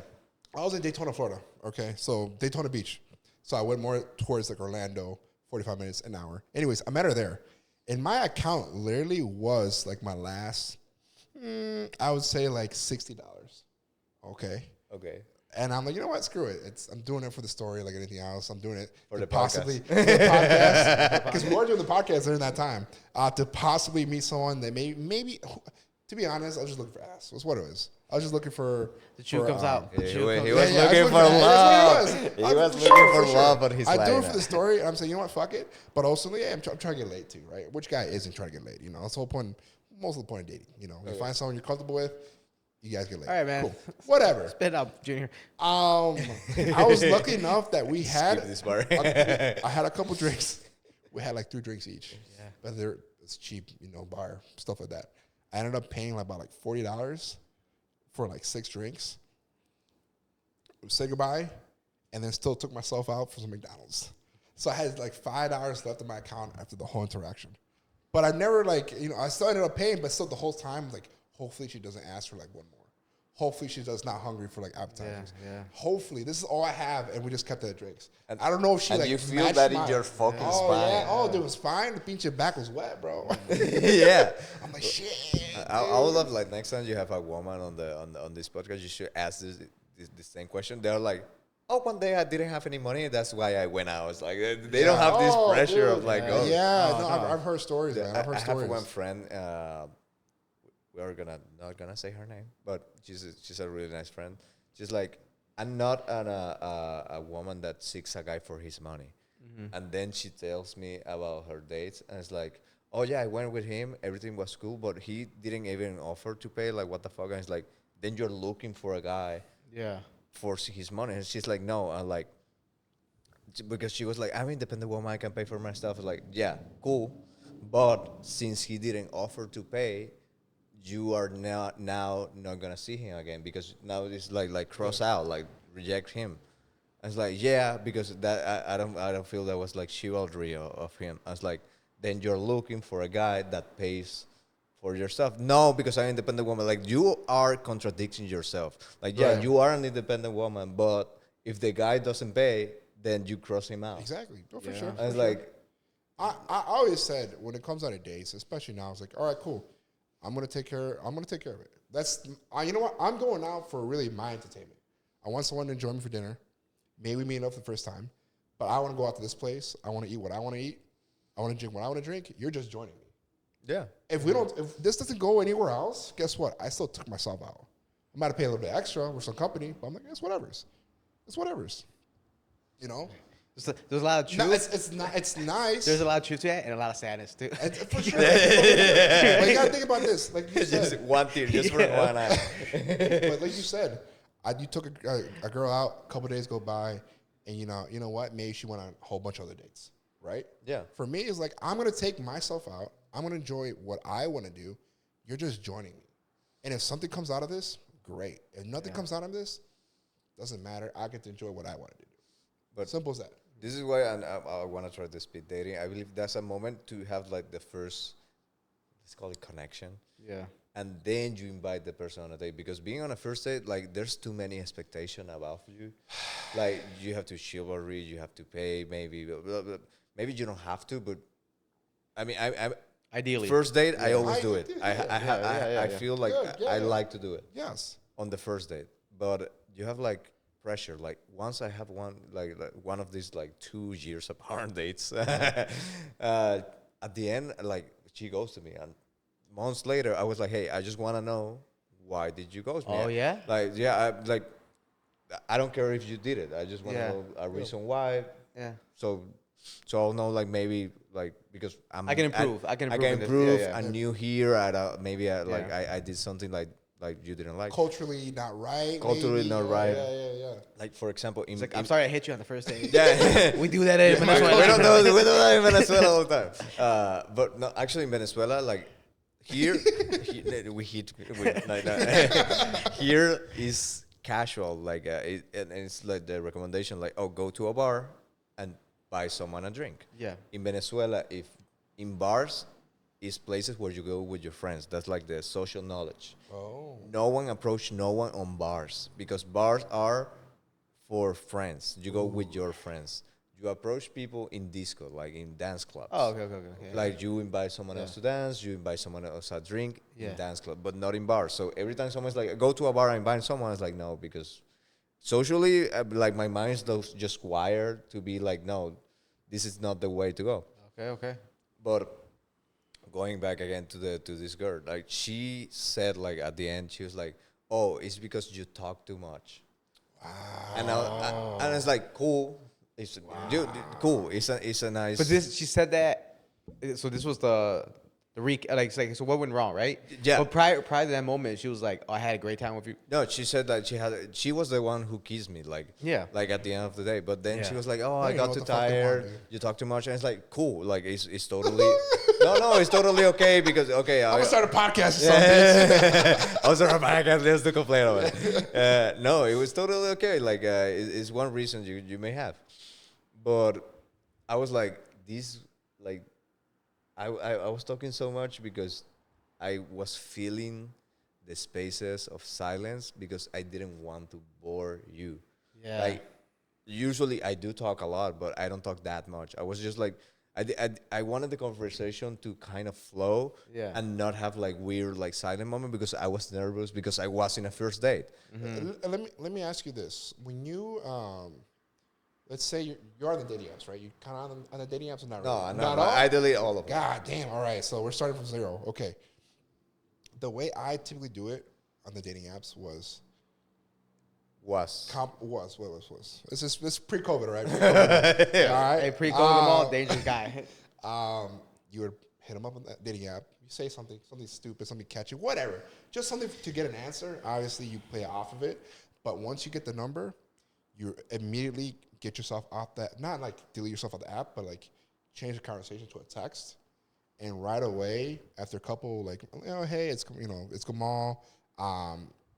I was in Daytona, Florida. Okay, so Daytona Beach. So I went more towards like Orlando, 45 minutes, an hour. Anyways, I met her there. And my account literally was like my last, I would say like $60. Okay. And I'm like, you know what? Screw it. I'm doing it for the story, like anything else. I'm doing it For to the possibly podcast. for the podcast, because we were doing the podcast during that time. To possibly meet someone that maybe. To be honest, I was just looking for ass. That's what it was. I was just looking for The truth comes out. He The truth was comes Yeah, looking I for was love. looking- He I was for looking sure, for for love sure. on his I do it line. for the story, and I'm saying, you know what, fuck it. But also, yeah, I'm trying to get laid too, right? Which guy isn't trying to get laid? You know, that's the whole point. Most of the point of dating. You know, you find someone you're comfortable with, you guys get laid. All right, man. Cool. Whatever. Spit it up, Junior. I was lucky enough that we had. Skip this part. I had a couple drinks. We had like 3 drinks each. Yeah. But it's cheap, bar stuff like that. I ended up paying about like $40 for like 6 drinks. Say goodbye, and then still took myself out for some McDonald's. So I had like $5 left in my account after the whole interaction. But I never I still ended up paying, but still the whole time, like, hopefully she doesn't ask for like one more. Hopefully she's just not hungry for like appetizers. Yeah. Hopefully this is all I have, and we just kept it at drinks. And I don't know if she And like you feel matched that in my- your fucking oh, spine. Yeah. Oh, dude, it was fine. The pinche back was wet, bro. Yeah. I'm like, shit. I would love like next time you have a woman on this podcast, you should ask this same question. They're like, oh, one day I didn't have any money, that's why I went out. It's like they don't have this Oh, pressure dude. of like, Yeah, oh, no, I've heard stories, man. I've heard I stories. have one friend. We are not gonna say her name, but she's a really nice friend. She's like, I'm not a woman that seeks a guy for his money. And then she tells me about her dates, and it's like, oh yeah, I went with him, everything was cool, but he didn't even offer to pay. Like, what the fuck? And it's like, then you're looking for a guy Yeah. for his money, and she's like, no, I like, because she was like, I'm an independent woman, I can pay for my stuff. It's like, yeah, cool, but since he didn't offer to pay, you are now not gonna see him again, because now it's like cross out, like reject him. I was like, yeah, because that I don't feel that was like chivalry of him. I was like, then you're looking for a guy that pays for your stuff. No, because I'm an independent woman. Like, you are contradicting yourself. Like, yeah, Right. you are an independent woman, but if the guy doesn't pay, then you cross him out. Exactly. No, for Yeah. sure. I was for sure. like, I always said when it comes out of dates, especially now, I was like, all right, cool. I'm gonna take care of it. That's you know what? I'm going out for really my entertainment. I want someone to enjoy me for dinner. Maybe meet up for the first time. But I want to go out to this place. I want to eat what I want to eat. I want to drink what I want to drink. You're just joining me. yeah. If this doesn't go anywhere else, guess what? I still took myself out. I might have paid a little bit extra with some company, but I'm like, it's whatever's. It's whatever's. You know? There's a lot of truth. No, it's nice. There's a lot of truth to that and a lot of sadness too. And for sure. But you gotta think about this. Like you Just said, one tear, just for 1 eye. but like you said, you took a girl out, a couple days go by, and you know what? Maybe she went on a whole bunch of other dates, right? Yeah. For me, it's like, I'm going to take myself out. I'm going to enjoy what I want to do. You're just joining me. And if something comes out of this, great. If nothing comes out of this, doesn't matter. I get to enjoy what I want to do. But Simple as that. this is why I want to try the speed dating. I believe that's a moment to have like the first, let's call it connection. Yeah. And then you invite the person on a date, because being on a first date, like, there's too many expectations about you. Like, you have to chivalry, you have to pay, maybe you don't have to, but I mean, I Ideally. first date, I always do it. Yeah. I feel like Good, I yeah. like to do it Yes. on the first date, but you have like pressure. Like, once I have one of these like 2 years apart dates, at the end, like, she goes to me, and months later, I was like, hey, I just want to know, why did you ghost me? Oh, yeah? Like, yeah, I don't care if you did it. I just want to Yeah. know a reason why. Yeah. So I'll know, like, maybe, like, because I can improve. I can I improve can in this. improve. Yeah, yeah. I'm new here. Maybe Yeah. I did something like you didn't like. Culturally not right. Culturally maybe. not right. Yeah. Like, for example, It's like, I'm sorry I hit you on the first date. Yeah. We do that in we Venezuela. don't do that in Venezuela all the time. But no, actually, in Venezuela, like, here, we hit. Here is casual, like, and it's like the recommendation, like, oh, go to a bar and buy someone a drink. Yeah. In Venezuela, if in bars, is places where you go with your friends. That's like the social knowledge. Oh. No one approach no one on bars, because bars are for friends. You go with your friends. You approach people in disco, like in dance clubs. Oh, okay. Yeah. Like, you invite someone else to dance, you invite someone else a drink Yeah. in dance club, but not in bars. So every time someone's like, go to a bar and invite someone, it's like, no, because socially, like my mind's just wired to be like, no, this is not the way to go. Okay. But going back again to this girl, like she said, like at the end, she was like, "Oh, it's because you talk too much." And it's like cool. Dude, cool. It's a nice. But she said that. So this was the like, so what went wrong, right? Yeah. But prior to that moment, she was like, "Oh, I had a great time with you." No, she said that she was the one who kissed me, like Yeah. like at the end of the day. But then she Yeah. was like, "Oh, They I don't know got what too the fuck they want, tired. dude. You talk too much." And it's like, cool, like it's totally no, it's totally okay because okay, I'm gonna start a podcast or something. I was back and there's to complain about it. No, it was totally okay. Like it's one reason you may have, but I was like this like I was talking so much because I was feeling the spaces of silence because I didn't want to bore you. Yeah. Like usually I do talk a lot, but I don't talk that much. I was just like I wanted the conversation to kind of flow and not have like weird like silent moment because I was nervous because I was in a first date. Let me ask you this: when you let's say you're on the dating apps, right? You kind of on the dating apps or not? No, really? not all? I delete all of them. God damn! All right, so we're starting from zero. Okay. The way I typically do it on the dating apps was. This is pre-COVID, right? Pre-COVID. All right. Hey, pre-COVID them all, dangerous guy. You would hit them up on that dating app. You say something stupid, something catchy, whatever. Just something to get an answer. Obviously, you play off of it. But once you get the number, you immediately get yourself off that. Not like delete yourself off the app, but like change the conversation to a text. And right away, after a couple, like, hey, it's Gamal.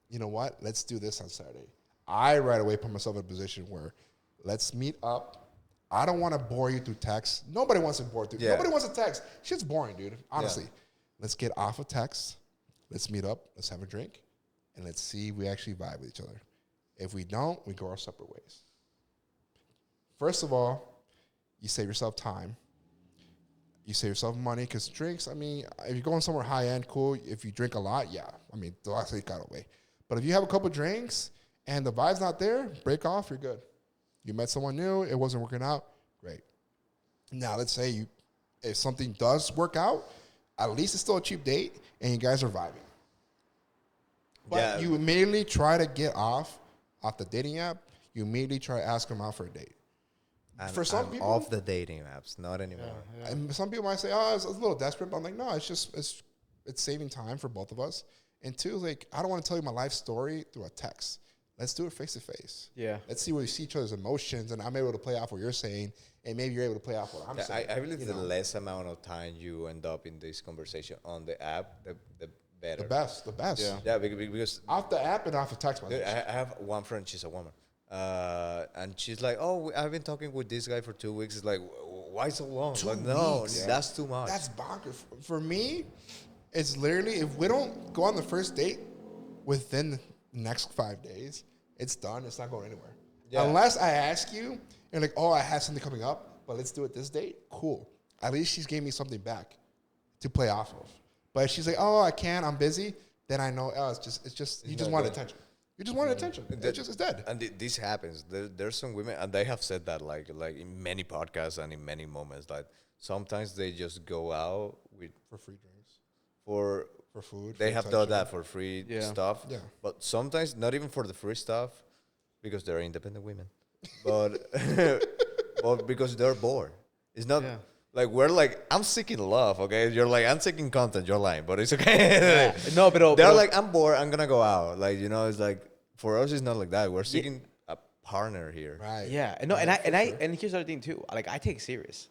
You know what? Let's do this on Saturday. I right away put myself in a position where let's meet up. I don't want to bore you through text. Nobody wants to bore through. Yeah. Nobody wants to text. Shit's boring, dude. Honestly. Let's get off of text. Let's meet up. Let's have a drink. And let's see if we actually vibe with each other. If we don't, we go our separate ways. First of all, you save yourself time. You save yourself money because drinks, I mean, if you're going somewhere high-end, cool. If you drink a lot, yeah. I mean, they'll actually got away. But if you have a couple drinks and the vibe's not there, break off, you're good. You met someone new, it wasn't working out, great. Now, let's say if something does work out, at least it's still a cheap date and you guys are vibing. But you immediately try to get off the dating app. You immediately try to ask them out for a date. For some people, off the dating apps, not anymore. And some people might say, "Oh, it's a little desperate," but I'm like, no, it's saving time for both of us. And two, like, I don't want to tell you my life story through a text. Let's do it face to face. Yeah. Let's see where we see each other's emotions, and I'm able to play off what you're saying, and maybe you're able to play off what I'm saying. I believe the less amount of time you end up in this conversation on the app, the better. The best. Yeah, because Off the app and off the text message. I have one friend, she's a woman. And she's like, "Oh, I've been talking with this guy for 2 weeks." It's like, why so long? 2 Like, no, weeks. that's too much. That's bonkers. For me, it's literally, if we don't go on the first date within the next 5 days, it's done. It's not going anywhere. Yeah. Unless I ask you and like, oh, I have something coming up, but let's do it this date. Cool. At least she's gave me something back to play off of. But if she's like, oh, I can't, I'm busy, then I know, oh, it's just you just want attention. You just want attention. It's dead. And this happens. There's some women, and they have said that like in many podcasts and in many moments, like sometimes they just go out with For free drinks. for food. They for have attention. done that for free stuff. Yeah. But sometimes not even for the free stuff, because they're independent women, but but because they're bored. It's not. Yeah. Like, we're like, I'm seeking love, okay? You're like, I'm seeking content. You're lying, but it's okay. No, but they're like, I'm bored. I'm going to go out. Like, you know, it's like, for us, it's not like that. We're seeking a partner here. Right. Yeah, no, and here's the other thing too. Like, I take it serious.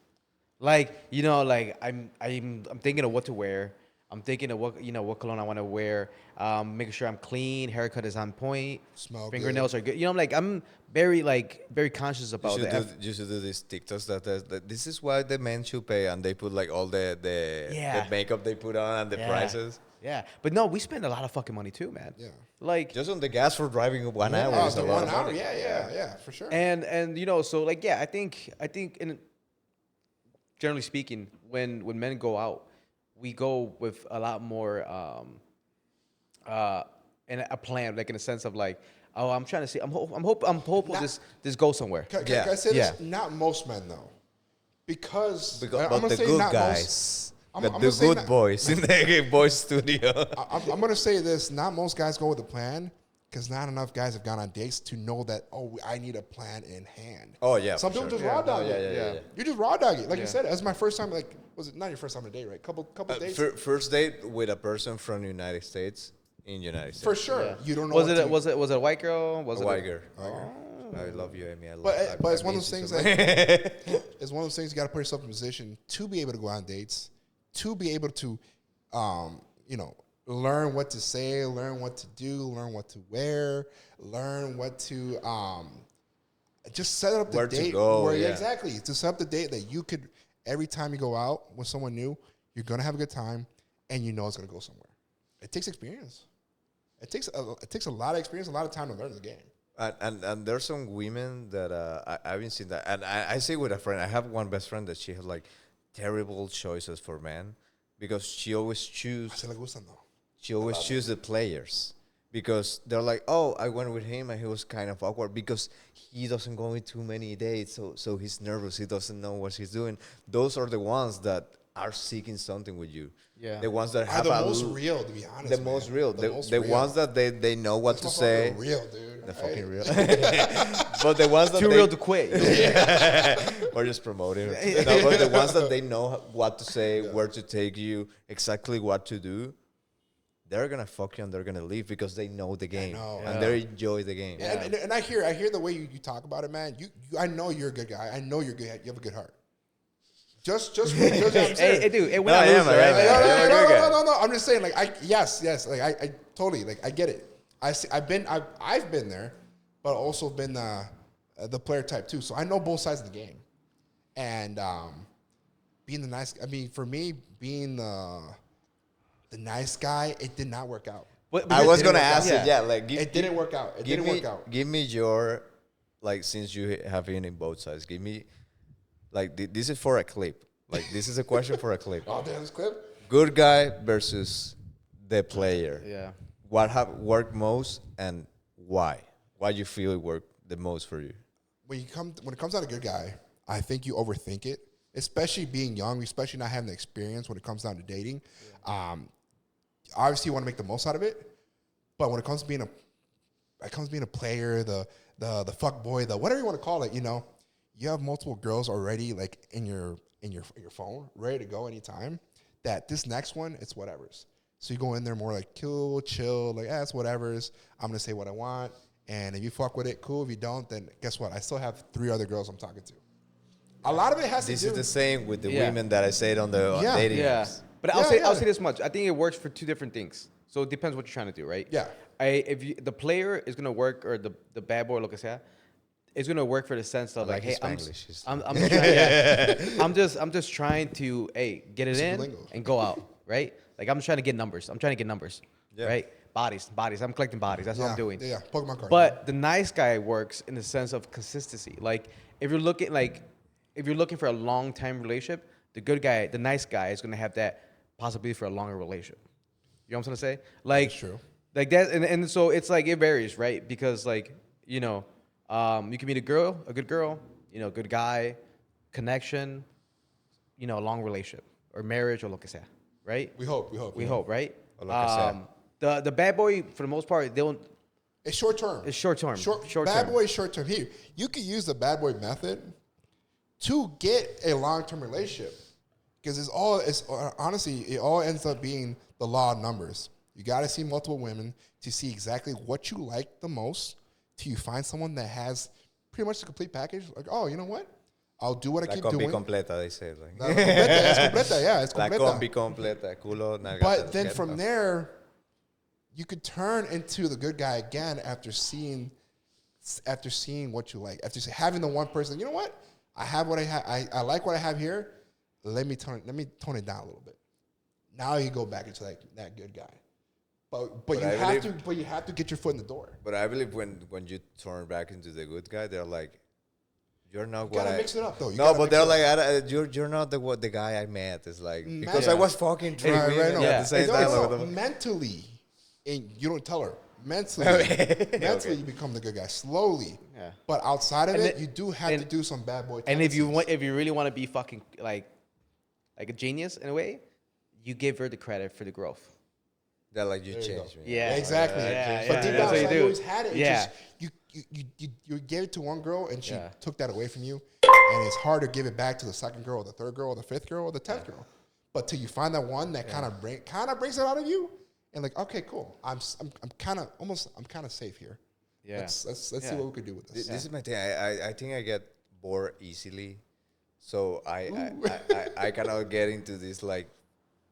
Like, you know, like I'm thinking of what to wear. I'm thinking of what cologne I want to wear. Making sure I'm clean. Haircut is on point. Smell Fingernails good. are good. You know, I'm very conscious about that. You should do these TikToks that this is why the men should pay, and they put like all the makeup they put on and the prices. Yeah, but no, we spend a lot of fucking money too, man. Yeah. Like Just on the gas for driving 1 hour Oh, is a the lot 1 of hour. money. Yeah, for sure. and you know, so like I think in generally speaking, when men go out, we go with a lot more and a plan, like in a sense of like oh, I'm trying to see. I'm hopeful this goes somewhere. Can Yeah. I say this? Yeah. Not most men though, because I'm But gonna the say good not guys, most. I'm the gonna say good not- boys in the boys studio. I'm gonna say this: not most guys go with a plan, because not enough guys have gone on dates to know that. Oh, I need a plan in hand. Oh, yeah, Some for people sure. just raw dog Yeah, it. yeah. You just raw dog it, like Yeah. you said. That's my first time. Like, was it not your first time on a date, right? Couple dates. First date with a person from the United States in United States. For sure, Yeah. you don't know. Was what it to- was it a white girl? Was A it white girl. I love you, Amy. I love But it's I one of miss those you things so like much. it's one of those things you got to put yourself in a position to be able to go on dates, to be able to, learn what to say, learn what to do, learn what to wear, learn what to just set up the Where to date. go, yeah. Exactly, to set up the date that you could every time you go out with someone new, you're gonna have a good time, and you know it's gonna go somewhere. It takes experience. It takes a lot of experience, a lot of time to learn the game. And there's some women that I haven't seen that, and I say with a friend. I have one best friend that she has like terrible choices for men because she always choose. Se le gustan though. She always choose the players because they're like, oh, I went with him and he was kind of awkward because he doesn't go in too many dates, so he's nervous. He doesn't know what he's doing. Those are the ones that are seeking something with you. Yeah. The ones that Are have the a most l- real, to be honest. the man. most real. The most real. ones that they know what to This say. motherfucker real, dude. The fucking real. But the ones that Too they, real to quit. we're just promoting it. No, but the ones that they know what to say, where to take you, exactly what to do, they're gonna fuck you and they're gonna leave because they know the game know. and they enjoy the game. Yeah, and I hear the way you talk about it, man. You I know you're a good guy. I know you're good. You have a good heart. Just what I'm saying. Hey, dude, hey, we're No, not I am, losers, I am, right? I am. You're a good guy. No. I'm just saying, like, yes, like, I totally, like, I get it. I've been there, but also been the player type too. So I know both sides of the game, and being the nice. I mean, for me, being the nice guy, it did not work out. I was didn't gonna work ask out. you, yeah, like It didn't work out. It didn't work out. Give me your, like, since you have been in both sides, give me, like, this is for a clip. Like, this is a question for a clip. Oh, damn, this clip. Good guy versus the player. Yeah. What have worked most and why? Why you feel it worked the most for you? When it comes down to good guy, I think you overthink it, especially being young, especially not having the experience when it comes down to dating. Obviously, you want to make the most out of it, but when it comes to being a player, the fuck boy, the whatever you want to call it, you have multiple girls already like in your phone, ready to go anytime. That this next one, it's whatever's. So you go in there more like cool, chill, like it's whatever's. I'm gonna say what I want, and if you fuck with it, cool. If you don't, then guess what? I still have 3 other girls I'm talking to. A lot of it has This to do. is the same with the Yeah. women that I said on the Yeah. dating Yeah. apps. But Yeah, I'll say this much. I think it works for 2 different things. So it depends what you're trying to do, right? Yeah. If the player is gonna work, or the bad boy, lo que sea, it's gonna work for the sense of like like, hey, his Spanglish. It's- I'm just trying to get it in lingo. and go out, right? Like I'm trying to get numbers. I'm trying to get numbers, Yeah. right? Bodies. I'm collecting bodies. That's what I'm doing. Yeah, Pokemon card. But the nice guy works in the sense of consistency. Like if you're looking for a long time relationship, the good guy, the nice guy, is gonna have that possibility for a longer relationship. You know what I'm trying to say? Like That's true. Like that, and so it's like it varies, right? Because like you can meet a good girl, good guy, connection, a long relationship or marriage or lo que sea, right? we hope. We hope, right? Or lo que sea. The bad boy for the most part, they don't. It's short term. It's short term. Short bad term. boy, short term. Here, you could use the bad boy method to get a long term relationship, because honestly, it all ends up being the law of numbers. You got to see multiple women to see exactly what you like the most, till you find someone that has pretty much the complete package. Like, oh, you know what? I'll do what I La keep combi doing. completa, they say. Like. Es completa, yeah, it's La completa. combi completa, culo, nalgas, But then piernas. from there, you could turn into the good guy again after seeing what you like, after having the one person. You know what? I have what I have. I like what I have here. Let me tone it down a little bit. Now you go back into that good guy. But you have to get your foot in the door. But I believe when you turn back into the good guy, they're like, you're not You what gotta I... mix it up though. No, but they're like, you're not the guy I met. It's like, because I was fucking three Right, women no. at the same No, time. no, Like, mentally, and you don't tell her. mentally you become the good guy slowly. Yeah. But outside of And it, then- you do have to do some bad boy. And if you tendencies. really want to be fucking like a genius in a way, you give her the credit for the growth. That like you There you changed go. me. Yeah. Exactly. Yeah, But yeah, deep that's down what you inside, you do. always had it. Yeah. You gave it to one girl and she Yeah. took that away from you, and it's hard to give it back to the second girl, or the third girl, or the fifth girl, or the 10th girl. But till you find that one that kind of brings it out of you, and like, okay, cool, I'm kind of safe here. Yeah. Let's see Yeah. what we could do with this. This is my thing. I think I get bored easily, so I cannot get into this like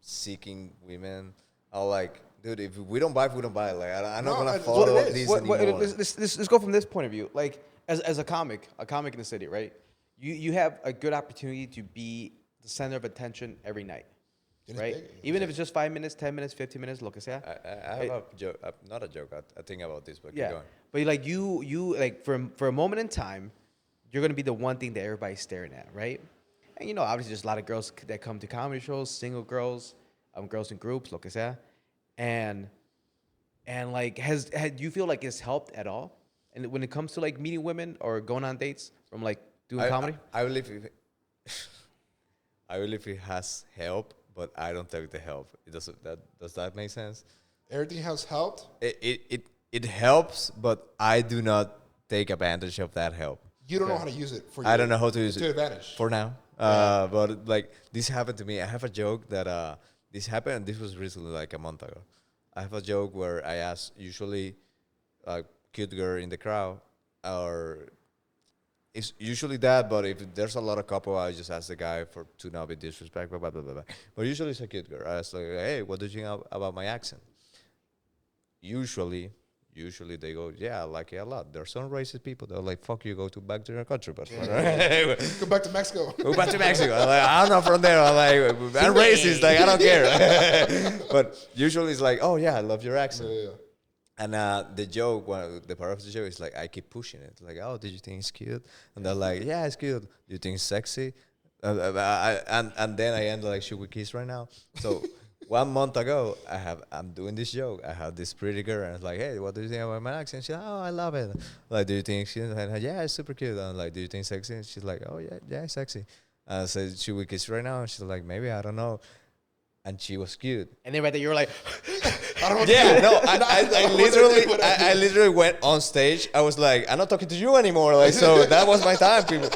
seeking women. I'll like, dude, if we don't buy, we don't buy. Like I'm not gonna it's what follow it is. this anymore. Let's go from this point of view. Like as a comic in the city, right? You have a good opportunity to be the center of attention every night, It is right? big. Even if it's just 5 minutes, 10 minutes, 15 minutes, lo que sea. I have a joke, not a joke. I think about this, but keep Yeah, going. but like you like for a moment in time, you're gonna be the one thing that everybody's staring at, right? And you know, obviously, there's a lot of girls that come to comedy shows, single girls, girls in groups, lo que sea, and like do you feel like it's helped at all? And when it comes to like meeting women or going on dates from like doing comedy, I believe I believe it has help, but I don't take the help. It doesn't. Does that make sense? Everything has helped. It helps, but I do not take advantage of that help. You don't know how to use it for. I don't know how to use to it advantage. for now. But like this happened to me. I have a joke that this happened, and this was recently, like a month ago. I have a joke where I ask usually a cute girl in the crowd, or it's usually that. But if there's a lot of couple, I just ask the guy to not be disrespectful, blah blah blah blah. But usually it's a cute girl. I ask like, hey, what do you think about my accent? Usually they go, yeah, I like it a lot. There are some racist people that are like, fuck you, back to your country. But Go back to Mexico. go back to Mexico. I'm like, I'm not from there. I'm like, I'm racist. Like, I don't care. But usually it's like, oh yeah, I love your accent. Yeah. And the joke, the part of the joke is like, I keep pushing it. Like, oh, did you think it's cute? And they're like, yeah, it's cute. Do you think it's sexy? And then I end like, should we kiss right now? So 1 month ago, I'm doing this joke. I have this pretty girl, and it's like, hey, what do you think about my accent? She's like, oh, I love it. Like, do you think she's like, yeah, it's super cute. And I'm like, do you think it's sexy? And she's like, oh yeah, it's sexy. And I said, should we kiss right now? And she's like, maybe, I don't know. And she was cute. and then right there, you're like, I don't know. Yeah, no, I literally went on stage. I was like, I'm not talking to you anymore. Like, so that was my time, people,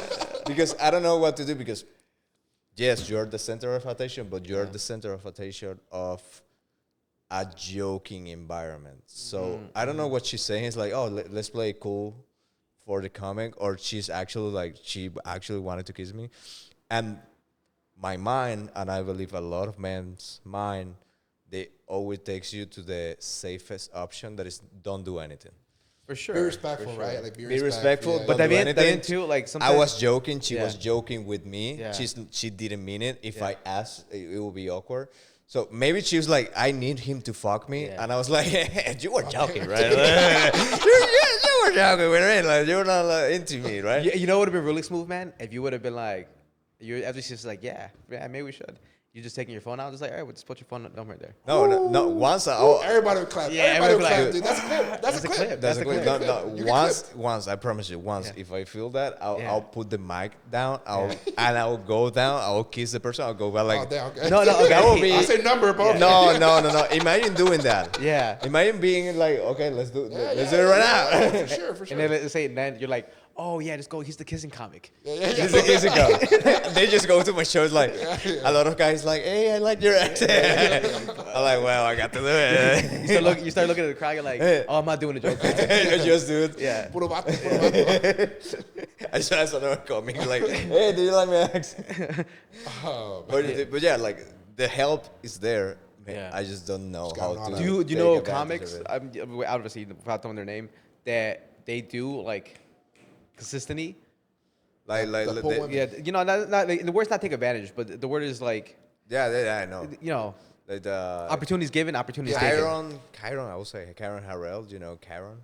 because I don't know what to do. Because yes, you're the center of attention, but you're the center of attention of a joking environment. So I don't know what she's saying. It's like, oh, let's play it cool for the comic, or she's actually like, she actually wanted to kiss me, and my mind, and I believe a lot of men's mind, they always takes you to the safest option, that is don't do anything. for sure, Be respectful, for sure. right? Like, Be respectful, yeah. but But don't do that anything. too, like I sometimes was joking. She Yeah. was joking with me. Yeah. She didn't mean it. If Yeah. I asked, it would be awkward. So maybe she was like, I need him to fuck me. Yeah. And I was like, you were joking, right? you were joking, right? Like, you were not like, into me, right? You know what would have been really smooth, man? If you would have been like, after she's just like, yeah, maybe we should. You just taking your phone out, just like, all right, well, just put your phone number right there. No. Once Everybody would clap. Yeah, Everybody would everybody clap, would dude. That's a clip. That's a clip. clip. No, You get once, I promise you, Yeah. if I feel that, Yeah. I'll put the mic down, I'll go down, I'll kiss the person, I'll go back like, Oh, damn, okay. No, okay. That would be- I say number, bro. no. Imagine doing that. Yeah. Imagine being like, okay, let's do it Yeah, right yeah, now. For sure, for sure. And then let's say, and then you're like, oh yeah, just go. He's the kissing comic. Just in case it goes. They just go to my shows like, a lot of guys like, hey, I like your accent. I'm like, well, I got to do it. You start looking at the crowd. You're like, oh, I'm not doing a joke. I just do it. Yeah. Puro vato, puro vato. I saw another comic like, hey, do you like my accent? Oh, man. But yeah, like the help is there. Yeah. I just don't know Just how gotta to. know Do you take know advantage comics? of it. Obviously, without knowing their name, that they do like consistency. Like The pull they- women. Yeah, you know, not the word's not take advantage, but the word is like, yeah, I know. you know, Like the opportunities given, opportunities taken. Chiron, I would say Chiron Harrell. Do you know Chiron?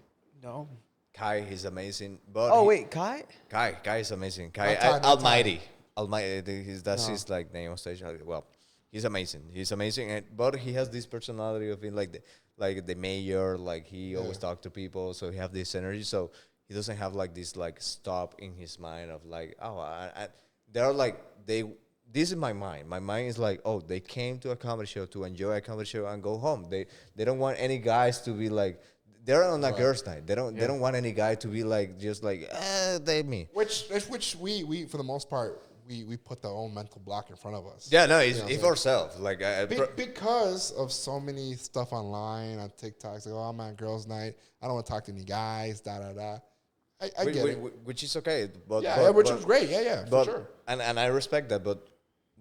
No. Kai, he's amazing. But Oh he- wait, Kai. Kai is amazing. Kai, Not Ty. Almighty. That's No. his like name on stage. Well, he's amazing. But he has this personality of being like like the mayor, like he always talk to people, so he have this energy. So he doesn't have like this like stop in his mind of like, oh, they're like this is my mind. My mind is like, oh, they came to a comedy show to enjoy a comedy show and go home. They don't want any guys to be like, they're on a girls' night. They don't want any guy to be like just like they me. Which we for the most part we put the own mental block in front of us. Yeah, no, it's ourselves. Like because of so many stuff online on TikTok, like, oh, I'm at girls' night. I don't want to talk to any guys. Da da da. I get it, which is okay. But which was great. Yeah, for sure. And I respect that, but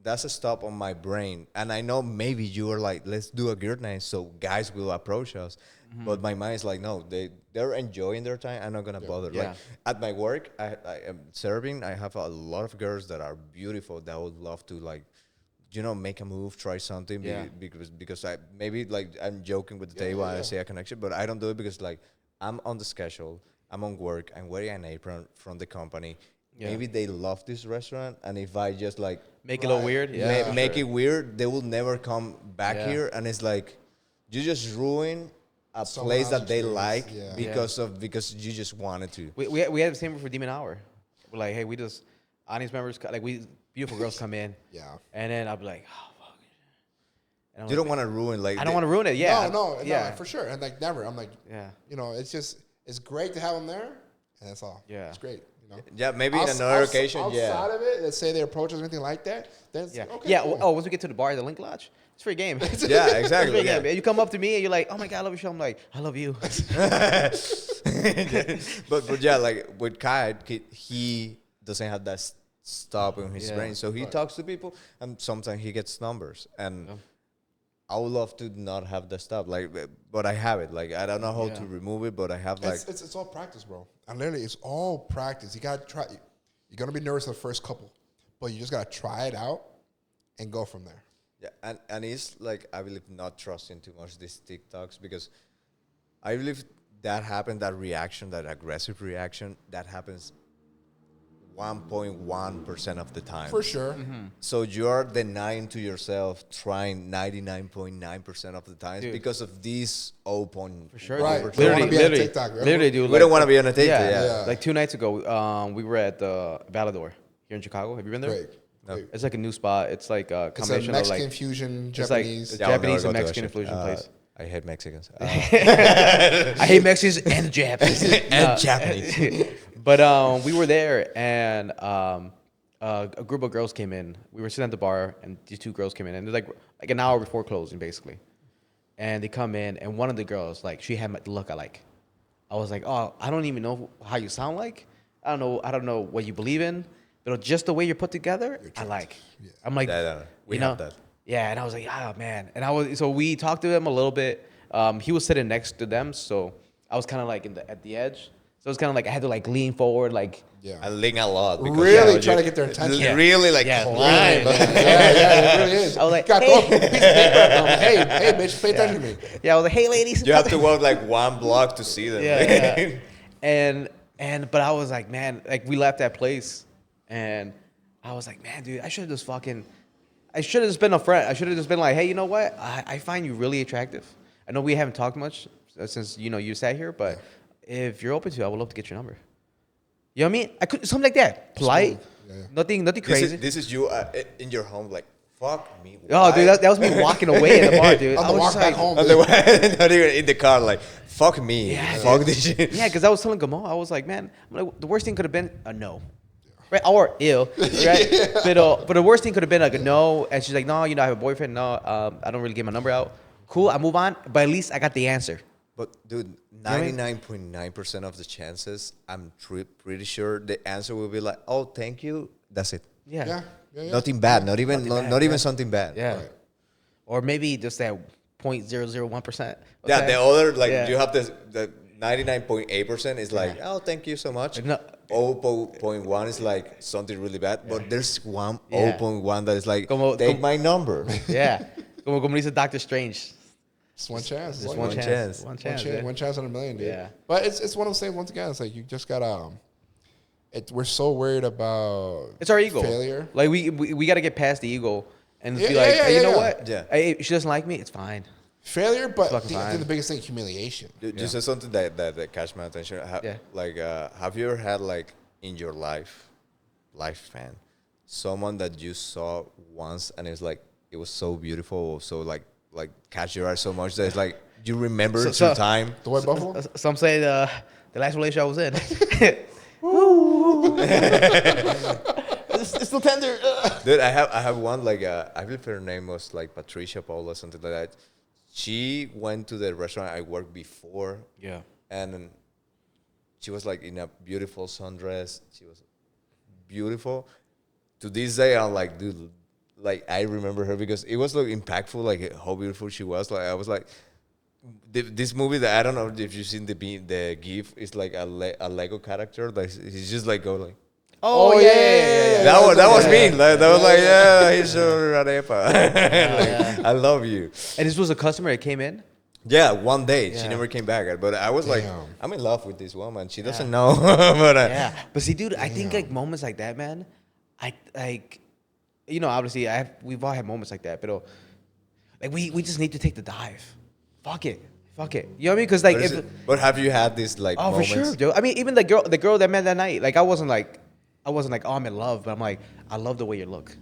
that's a stop on my brain. And I know maybe you are like, let's do a girl night so guys will approach us. Mm-hmm. But my mind is like, no, they're enjoying their time. I'm not going to bother. Yeah. Like at my work, I am serving. I have a lot of girls that are beautiful that would love to like, make a move, try something. Yeah. Because I maybe like I'm joking with the table and I say a connection, but I don't do it because like I'm on the schedule. I'm on work. I'm wearing an apron from the company. Yeah. Maybe they love this restaurant, and if I just like make it a little weird, make it weird, they will never come back here. And it's like you just ruin a place that they like because you just wanted to. We had the same for Demon Hour. We're like, hey, we just audience members beautiful girls come in, and then I'll be like, oh fuck. And you don't want to ruin like I don't want to ruin it. Yeah, no, for sure. And like never, I'm like, it's great to have them there, and that's all. Yeah, it's great. Yeah, maybe in another occasion. Outside of it, let's say they approach us or anything like that. Then okay. Yeah. Cool. Oh, once we get to the bar, the Link Lodge, it's free game. Yeah, exactly. Game. You come up to me and you're like, "Oh my god, I love your show." I'm like, "I love you." but yeah, like with Kai, he doesn't have that stop in his brain, so he talks to people, and sometimes he gets numbers. And I would love to not have that stuff, like, but I have it. Like I don't know how to remove it, but I have like it's all practice, bro. And literally, it's all practice. You gotta try. You're gonna be nervous the first couple, but you just gotta try it out and go from there. Yeah, and it's like I believe not trusting too much these TikToks, because I believe that happened. That reaction, that aggressive reaction, that happens 1.1% of the time. For sure. Mm-hmm. So you're denying to yourself trying 99.9% of the times because of these 0.1%. For sure. Right. Literally, TikTok, right? literally, dude. We don't want to be on a TikTok. Yeah. Like 2 nights ago, we were at the Balador here in Chicago. Have you been there? Great. No. It's like a new spot. It's like a combination it's a Mexican of like fusion, it's Japanese. like Japanese and Mexican fusion place. I hate Mexicans. I hate Mexicans and Japanese. And Japanese. But we were there, and a group of girls came in. We were sitting at the bar, and these 2 girls came in, and they're like an hour before closing, basically. And they come in, and one of the girls, like, she had the look I like. I was like, oh, I don't even know how you sound like. I don't know what you believe in, but just the way you're put together, I like. Yeah. I'm like, we have that. Yeah, and I was like, oh man, and so we talked to him a little bit. He was sitting next to them, so I was kind of like at the edge. So it's kind of like I had to like lean forward, like I lean a lot. Because really trying to get their attention. Yeah. Really like climb. Yeah, it really is. I was like, got hey. piece of paper. Hey, bitch, pay attention to me. Yeah, I was like, hey, ladies. You have to walk like 1 block to see them. Yeah. But I was like, man, like we left that place, and I was like, man, dude, I should have just been a friend. I should have just been like, hey, you know what? I find you really attractive. I know we haven't talked much since you sat here, but if you're open to it, I would love to get your number. You know what I mean? I could something like that, polite, nothing crazy. This is you in your home, like fuck me. Oh, dude, that was me walking away at the bar, dude. On the walk back home, not even in the car, like fuck me, fuck this shit. Yeah, because I was telling Gamal, I was like, man, the worst thing could have been a no. Right, or ill, right? But the worst thing could have been like a no, and she's like, no, I have a boyfriend. No, I don't really give my number out. Cool, I move on, but at least I got the answer. But dude, 99.9% of the chances, I'm pretty sure the answer will be like, oh, thank you. That's it. Yeah. Nothing bad. Not even something bad. Yeah. Right. Or maybe just that 0.001%. Yeah, the other you have the 99.8% is like, oh, thank you so much. No. 0.1 is like something really bad, but there's 0.1 that is like, take my number. Yeah. Como dice Doctor Strange. Just one chance. Just one chance. One chance on a million, dude. Yeah. But it's one of those things, once again, it's like you just gotta we're so worried about it's our ego. Failure. Like we gotta get past the ego and be like, hey, you know what? Yeah. Hey, she doesn't like me, it's fine. failure, but I fucking think fine. the biggest thing, humiliation. You said something that catch my attention. Yeah. Like, have you ever had like in your lifespan, someone that you saw once and it's like it was so beautiful, or so like catch your eye so much that it's like you remember it through time. The White Buffalo? Some say the last relationship I was in. It's still tender. Dude, I have one like I believe her name was like Patricia Paula, something like that. She went to the restaurant I worked before, Yeah. and she was like in a beautiful sundress. She was beautiful. To this day, I'm like, dude, like I remember her because it was like impactful, like how beautiful she was. Like I was like, this movie that I don't know if you've seen the GIF. It's like a Lego character. Like he's just like go like. Oh, yeah. That was me. Like, that was like, yeah, he's your arepa. Like, I love you. And this was a customer that came in. Yeah, one day she Yeah. never came back. But I was like, Damn. I'm in love with this woman. She doesn't know. But Yeah, but see, dude, I think like moments like that, man. I like, you know, obviously, we've all had moments like that, but like we just need to take the dive. Fuck it. You know what I mean? Because like, but have you had this like? oh, moments? for sure, dude. I mean, even the girl that met that night, like I wasn't like, oh, I'm in love, but I'm like, I love the way you look.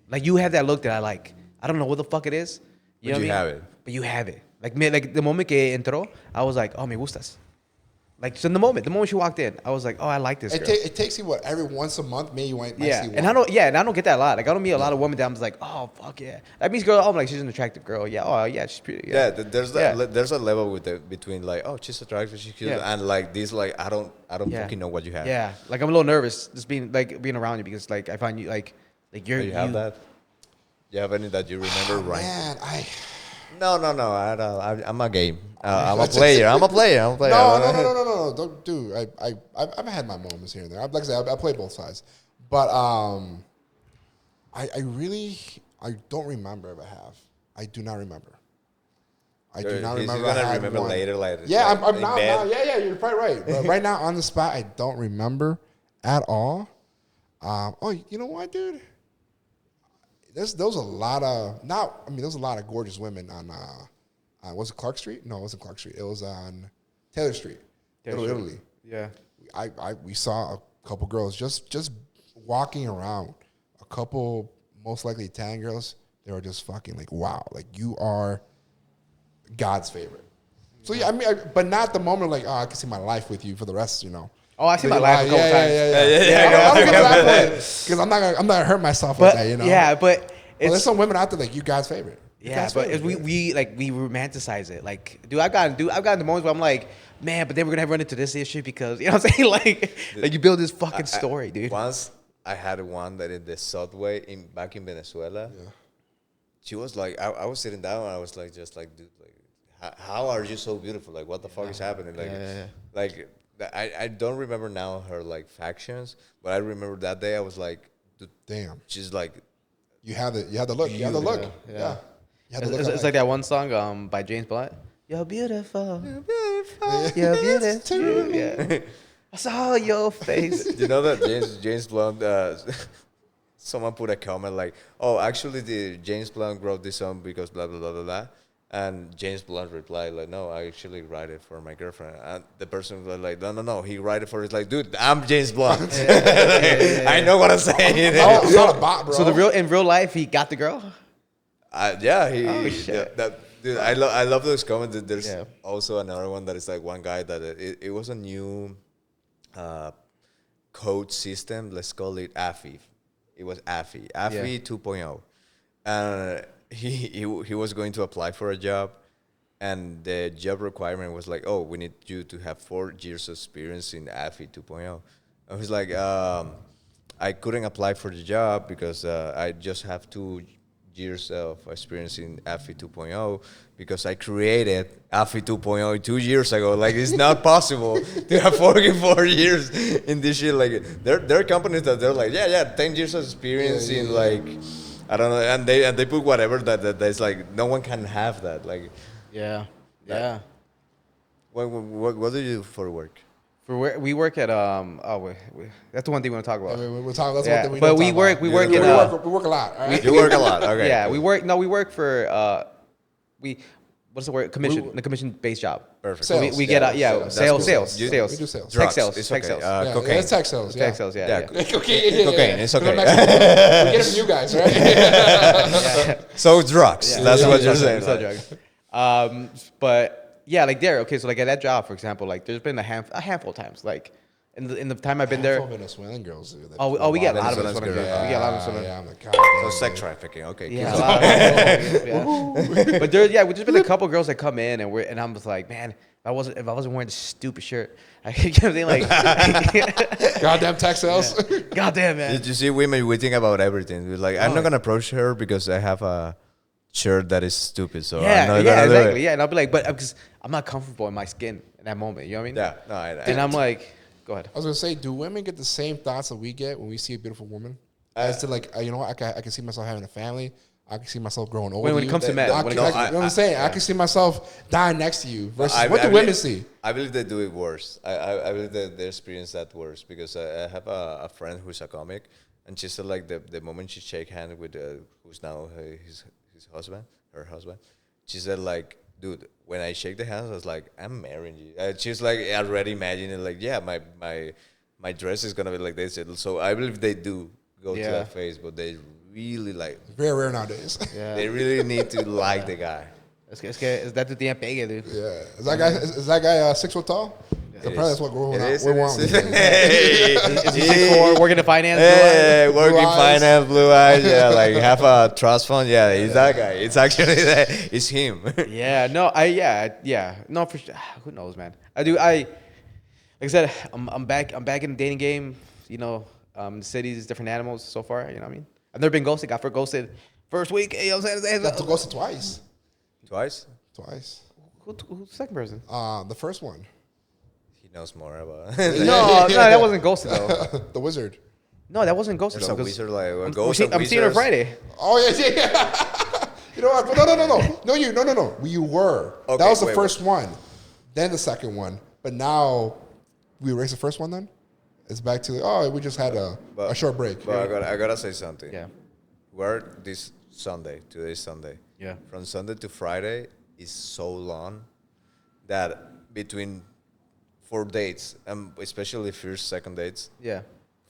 Like you have that look that I like. I don't know what the fuck it is. You know what I mean? have it. But you have it. Like me, like the moment que entró, I was like, oh, me gustas. Like so the moment she walked in, I was like, oh, I like this girl. It takes you what, every once a month, maybe you might Yeah, see one. and I don't get that a lot. Like I don't meet a lot of women that I'm just like, oh fuck yeah. That means girl, I'm like she's an attractive girl. Yeah, oh yeah, she's pretty. Yeah, Yeah, there's a level between like, oh, she's attractive, she's cute, Yeah. and like this, like I don't Yeah. fucking know what you have. Yeah, like I'm a little nervous just being around you because like I find you like you're. Do you have that? You have any that you remember right? Man, No. I'm a game. I'm a player. I'm a player. No. Don't do. I've had my moments here and there. Like I said, I play both sides, but I don't remember if I have. I do not remember. I do not remember. You're I gonna had remember one. later, like Yeah, like, I'm in now. bed. Yeah, you're probably right. But right now on the spot, I don't remember at all. Oh, you know what, dude? There was a lot of there was a lot of gorgeous women on was it Clark Street? No, it wasn't Clark Street. It was on Taylor Street, Little Italy. Yeah. We saw a couple girls just walking around. A couple, most likely Italian girls. They were just fucking like, wow, like you are God's favorite. So yeah, I mean, but not the moment like, oh, I can see my life with you for the rest, you know. Oh, I see my life a couple times. I don't get to that point because I'm not gonna hurt myself But like that, you know. yeah, but Well, it's there's some women out there like you God's favorite. You yeah, God's but favorite. we romanticize it. Like, dude, I've gotten the moments where I'm like, man, but then we're gonna run into this issue because you know what I'm saying? Like you build this fucking story, dude. Once I had one that in the subway back in Venezuela. Yeah. She was like, I was sitting down and I was like, just like, dude, like, how are you so beautiful? Like, what the fuck is happening? Like, like I don't remember now her like factions, but I remember that day I was like, dude, Damn. she's like, You have the look. You have the look. Yeah. You have the look. It's like that one song by James Blunt. You're beautiful. You're beautiful. Yeah. I saw your face. you know that James Blunt. Someone put a comment like, "Oh, actually, the James Blunt wrote this song because blah blah blah blah blah," and James Blunt replied like, "No, I actually write it for my girlfriend." And the person was like, "No, he write it for." It's like, dude, I'm James Blunt. I know what I'm saying. Oh, I'm not a bot, bro. So in real life, he got the girl. Yeah, Oh, shit. Dude, I love those comments. There's Yeah. also another one that is like one guy that it was a new code system. Let's call it AFI. It was AFI 2.0, and he was going to apply for a job, and the job requirement was like, oh, we need you to have 4 years of experience in AFI 2.0. I was like, I couldn't apply for the job because I just have 2 years of experience in AFI 2.0 because I created AFI 2.0 2 years ago. Like, it's not possible to have 4 years in this shit. Like, there are companies that they're like, 10 years of experience in like, I don't know, and they put whatever that's like, no one can have that. Like, Yeah. what do you do for work? We work at that's the one thing we want to talk about. We'll talk. That's Yeah, one thing we but don't we talk work- about. we work we in, work a lot. All right? You work a lot. Okay. Yeah, we work for what's the word? Commission. The commission-based job. Perfect. So we get Sales. sales. We do sales. Tech Drugs. sales. It's Tech okay. sales. Yeah, Cocaine. it's tech sales. Tech sales. Yeah. Yeah. Cocaine. It's okay. We get it from you guys, right? So drugs. Yeah. That's Yeah. what you're Drugs, saying. sell like. drugs. But yeah, like there. Okay, so like at that job, for example, like there's been a handful of times, like in the time I've been there. Venezuelan girls do that. Oh, we get a lot of Venezuelan Venezuelan girls. girls. We get a lot of Venezuelan. Yeah, I'm like, So God, sex trafficking. Okay. Yeah, keep a going. lot of yeah. But there's been a couple girls that come in and I'm just like, man, if I wasn't wearing this stupid shirt, I you know what I'm saying, like, goddamn tech sales. goddamn man. Did you see women? We think about everything. We're like, I'm not gonna approach her because I have a shirt that is stupid. So I'm not gonna do exactly. it. Yeah, and I'll be like, but because I'm not comfortable in my skin in that moment. You know what I mean? Yeah. No. And I'm like, go ahead. I was gonna say, do women get the same thoughts that we get when we see a beautiful woman? As to like, you know what, I can see myself having a family. I can see myself growing old. When it comes to men, you know what I'm saying? I can see myself dying next to you. Versus what do women see? I believe they do it worse. I believe that they experience that worse because I have a friend who's a comic, and she said like the moment she shake hand with who's now his husband, her husband, she said like, dude, when I shake the hands, I was like, I'm marrying you. She's like already imagining like, yeah, my dress is gonna be like this. So I believe they do go to that phase, but they really like. Very rare nowadays. Yeah. They really need to like the guy. Es that tu tienes pegue, dude. Yeah. Is that guy 6 foot tall? So probably that's what we're on. Hey, Is he 6'4", working in finance? Hey, working Blue eyes. finance, blue eyes. Yeah, like have a trust fund. Yeah, he's that guy. It's actually it's him. Yeah, no, no, for sure. Who knows, man? Like I said, I'm back in the dating game. You know, cities, different animals so far. You know what I mean? I've never been ghosted. Got for ghosted first week. You know what I'm saying? Got ghosted twice. Twice. Who's the second person? The first one. He knows more about. No, that wasn't ghosted though. The wizard. No, that wasn't ghosted. There's a though, 'cause wizard like a I'm ghost. seeing her Friday. Oh yeah. You know what? No. You were. Okay, That was the wait, first one, then the second one. But now we erased the first one. Then it's back to we just had a short break. But I gotta say something. Yeah. We're this Sunday. Today's Sunday. Yeah. From Sunday to Friday is so long that between 4 dates, especially first, second dates, Yeah.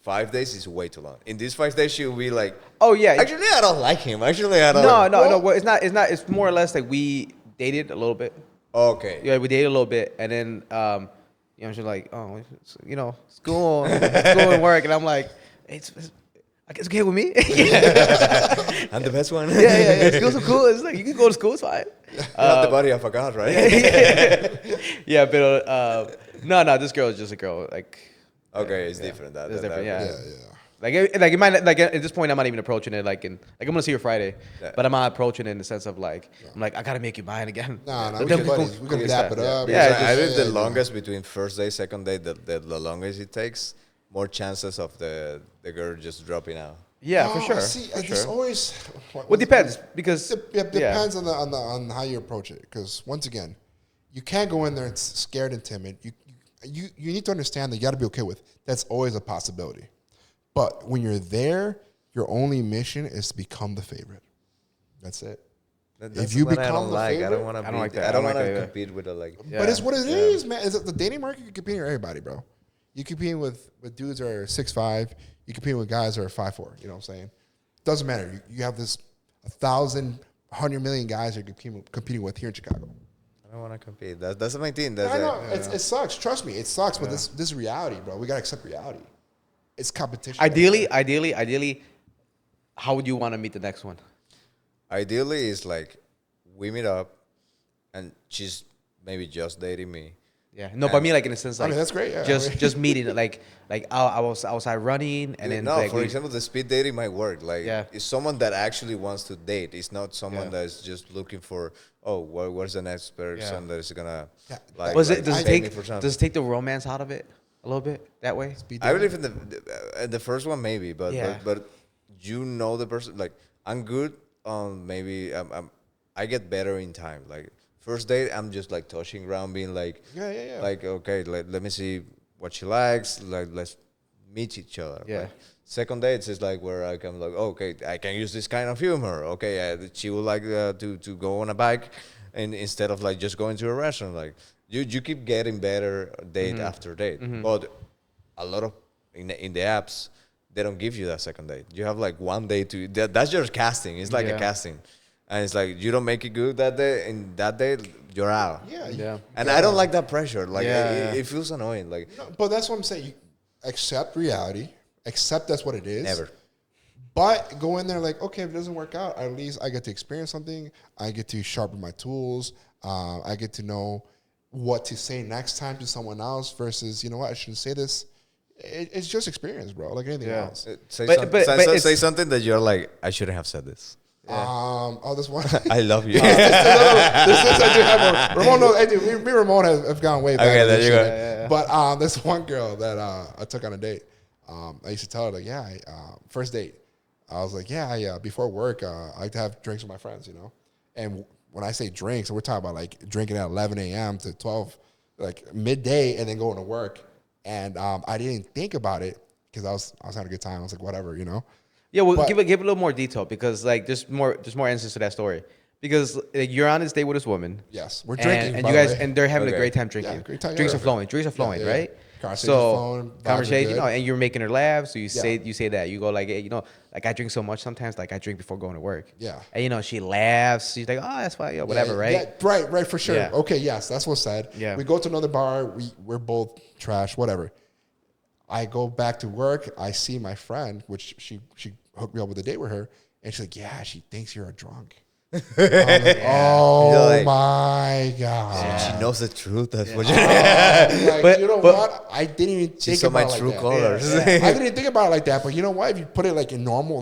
5 days is way too long. In these 5 days, she'll be like, Oh yeah. actually, I don't like him. Actually, I don't. No. Well, it's not. It's more or less like we dated a little bit. Okay. Yeah, we dated a little bit, and then you know, she's like, oh, you know, school and work, and I'm like, it's okay with me. I'm the best one. yeah. School's so cool. It's like you can go to school, it's fine. Not the body I forgot, right? Yeah, but no, this girl is just a girl. Like, Okay, it's different. It's different. Yeah. Yeah. Like it might like at this point I'm not even approaching it like I'm gonna see her Friday, Yeah. but I'm not approaching it in the sense of like I'm like I gotta make you mine again. Nah, But we then can go- buddies. We're gonna go dap start. it up. Yeah, I just- think the longest between first day, second day, the longest it takes, more chances of the girl just dropping out. Yeah, for Oh, sure. See, for it's sure. always. Well, it depends because It depends on how you approach it. Because once again, you can't go in there and scared and timid. You need to understand that you got to be okay with. That's always a possibility. But when you're there, your only mission is to become the favorite. That's it. That's you what I become don't the like. I favorite- don't want to. I don't like that. I I don't don't want like to that, compete with a like. Yeah. But it's what it is, man. Is the dating market? You're competing with everybody, bro. You competing with dudes that are 6'5". You competing with guys that are 5'4". You know what I'm saying? Doesn't matter. You have this 1,000, 100 million guys you're competing with here in Chicago. I don't want to compete. That's my thing. I That's know it sucks. Trust me, it sucks. But this is reality, bro. We gotta accept reality. It's competition. Ideally, how would you want to meet the next one? Ideally, is like we meet up, and she's maybe just dating me. Yeah, no, but I mean like in a sense I like mean, that's great. Yeah, just meeting like I was outside running and then No, like, for example, the speed dating might work. Like, Yeah. it's someone that actually wants to date. It's not someone Yeah. that's just looking for, where's the next person that is gonna Yeah. like. does like, it pay take me for something. does it take the romance out of it a little bit that way? I believe in the first one maybe, but Yeah. but you know the person. Like, I'm good on maybe I get better in time. Like, first date, I'm just like touching around, being like, Yeah. like, okay, let me see what she likes. Like, let's meet each other. Yeah. Like, second dates is like where I can like, okay, I can use this kind of humor. Okay, she would like to go on a bike, and instead of like just going to a restaurant, like you keep getting better date after date. But a lot of in the apps, they don't give you that second date. You have like one day to that's your casting. It's like a casting, and it's like you don't make it good that day, and that day you're out. Yeah. And I don't like that pressure. Like it feels annoying. Like No, but that's what I'm saying. You accept reality. Accept that's what it is. never. But go in there like, okay, if it doesn't work out, at least I get to experience something. I get to sharpen my tools. I get to know what to say next time to someone else versus, you know what, I shouldn't say this. It's just experience, bro, like anything else. Say something that you're like, I shouldn't have said this. This one. I love you. Ramon knows. Me and Ramon have gone way back. Okay, there you go. But this one girl that I took on a date, I used to tell her like, first date, I was like, before work, I like to have drinks with my friends, you know. And when I say drinks, we're talking about like drinking at 11 a.m. to 12, like midday, and then going to work. And I didn't think about it because I was having a good time. I was like, whatever, you know. Yeah, well, give a little more detail because like there's more instances to that story. Because you're on this date with this woman. Yes, we're drinking, and by you the guys way. and they're having a great time drinking. Yeah, great time, Drinks yeah. are flowing. Drinks are flowing, Yeah. right? Conversation's So flowing, vibes are conversation, good. and you're making her laugh. So you say Yeah. that you go like, hey, like I drink so much sometimes, like I drink before going to work. Yeah. And she laughs. She's like, oh, that's fine, whatever, right? Yeah, right, for sure. Yeah. Okay, yes, that's what's said. Yeah. We go to another bar. We're both trash, whatever. I go back to work. I see my friend, which she hooked me up with a date with her, and she's like, yeah, she thinks you're a drunk. I'm like, oh Like, my god. She knows the truth. That's what you're. Like, you know what? I didn't even She think saw my about it true like that. colors. I didn't even think about it like that. But you know what? If you put it like in normal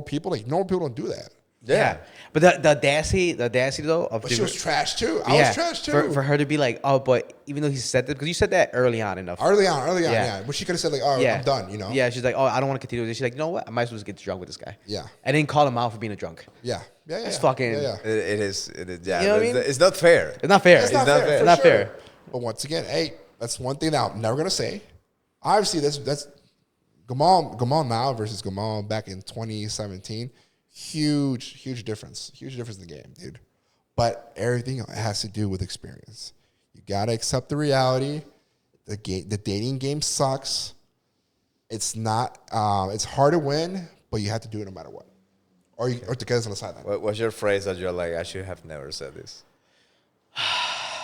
people, like normal people don't do that. Yeah. But the audacity though of But she was trash too. I was trash too. For her to be like, oh, but even though he said that, because you said that early on enough. Early on, Yeah. yeah. But she could have said like, oh, I'm done, you know? Yeah, she's like, oh, I don't want to continue with this. She's like, you know what? I might as well just get drunk with this guy. Yeah. I didn't call him out for being a drunk. Yeah. It's fucking. Yeah. It is. Yeah. You know what I mean? It's not fair. It's not fair. It's not fair. It's for not sure. fair. But once again, hey, that's one thing that I'm never gonna say. Obviously, that's Gamal now versus Gamal back in 2017. Huge difference. Huge difference in the game, dude. But everything has to do with experience. You gotta accept the reality. The dating game sucks. It's not. It's hard to win, but you have to do it no matter what. Or to get us on the sideline. What's your phrase that you're like, I should have never said this?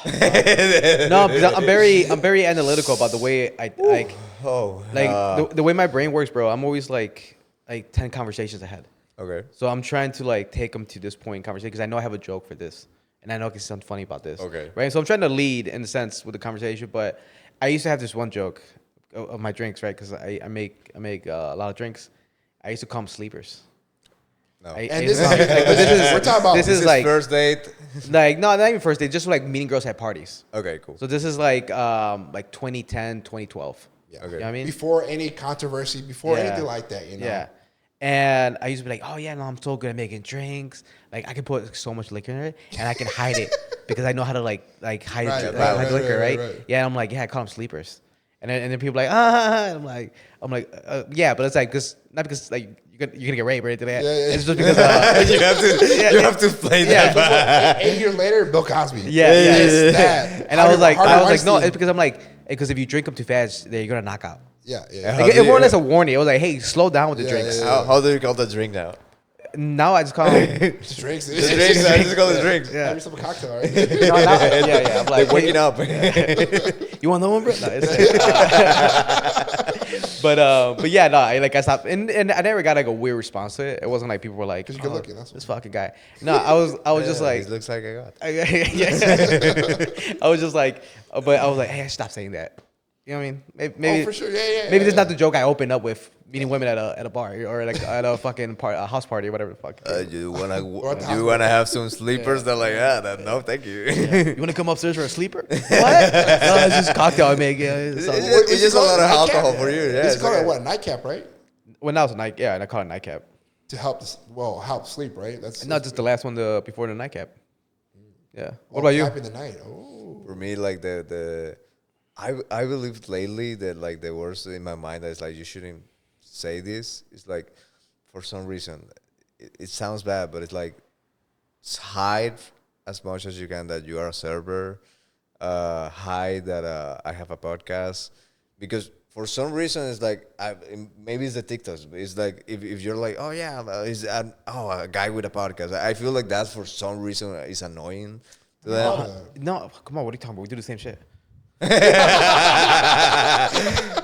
No, because I'm very analytical about the way I like. Oh. The way my brain works, bro. I'm always like 10 conversations ahead. Okay. So I'm trying to like take them to this point in conversation because I know I have a joke for this, and I know I can say something funny about this. Okay. Right. So I'm trying to lead in a sense with the conversation, but I used to have this one joke of my drinks, right? Because I make a lot of drinks. I used to call them sleepers. No. And this is we're talking about this is This like first date. like no, not even first date, just like meeting girls at parties. Okay, cool. So this is like 2010, 2012. Yeah. Okay. You know what I mean? Before any controversy, before anything like that, you know. Yeah. And I used to be like, oh yeah, no, I'm so good at making drinks. Like I can put so much liquor in it, and I can hide it because I know how to like hide Right, hide liquor, right? right. Yeah, I'm like, yeah, I call them sleepers. And then people are like, and I'm like, yeah, but it's like, not because like you're gonna get raped or anything like that. Yeah. It's just because you have to play that. 8 years later, Bill Cosby. Yeah. It's that. And I was like, no, Weinstein. it's because I'm like, because if you drink them too fast, then you're gonna knock out. Yeah. Like, it more or less a warning. It was like, hey, slow down with the drinks. How do you call the drink now? Now I just call them. Just drinks. The drinks. I just call the drinks. Yeah. Have yourself a cocktail, right? Yeah. I'm like, Like waking up. You want that one, bro? No, but yeah, no, I stopped, and I never got like a weird response to it. It wasn't like people were like, Because you're good looking. That's this fucking guy. No, I was just like, It looks like I got. I was just like, but I was like, hey, I stop saying that. You know what I mean? Maybe for sure. Yeah. Maybe this is not the joke I opened up with meeting women at a bar or like at a fucking a house party or whatever the fuck. You wanna have some sleepers? They're like, no, thank you. You want to come upstairs for a sleeper? What? No, it's just cocktail I make. Yeah, It's just a lot of alcohol for you. Yeah, It's called it what? Nightcap, right? When that was a night, and I call it nightcap. To help sleep, right? That's Not just the last one, before the nightcap. Yeah. What about you? Cap in the night. Oh. For me, like the I believe lately that like the words in my mind that is like you shouldn't say this. It's like for some reason it sounds bad, but it's like hide as much as you can that you are a server. Hide that I have a podcast because for some reason it's like maybe it's the TikToks. But it's like if you're like oh yeah a guy with a podcast. I feel like that for some reason is annoying to them. No, come on. What are you talking about? We do the same shit.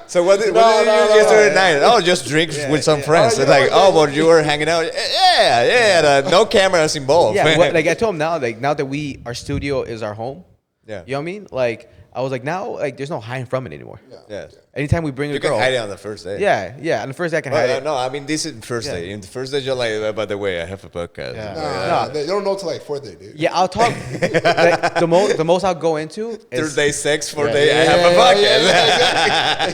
So what did you do yesterday night? Oh, just drinks with some friends. It's like, but you were hanging out. Yeah. No cameras involved. Yeah, like I told him now, like now that our studio is our home. Yeah. You know what I mean? Like I was like now, like there's no hiding from it anymore. Yeah. Anytime we bring a You girl, can hide it on the first day. Yeah. On the first day I can hide it. No, I mean this is the first day. In the first day you're like, by the way, I have a podcast. Yeah. Nah, they don't know till like fourth day, dude. Yeah, I'll talk. Like, the most I'll go into is Third day sex, fourth day I have a podcast.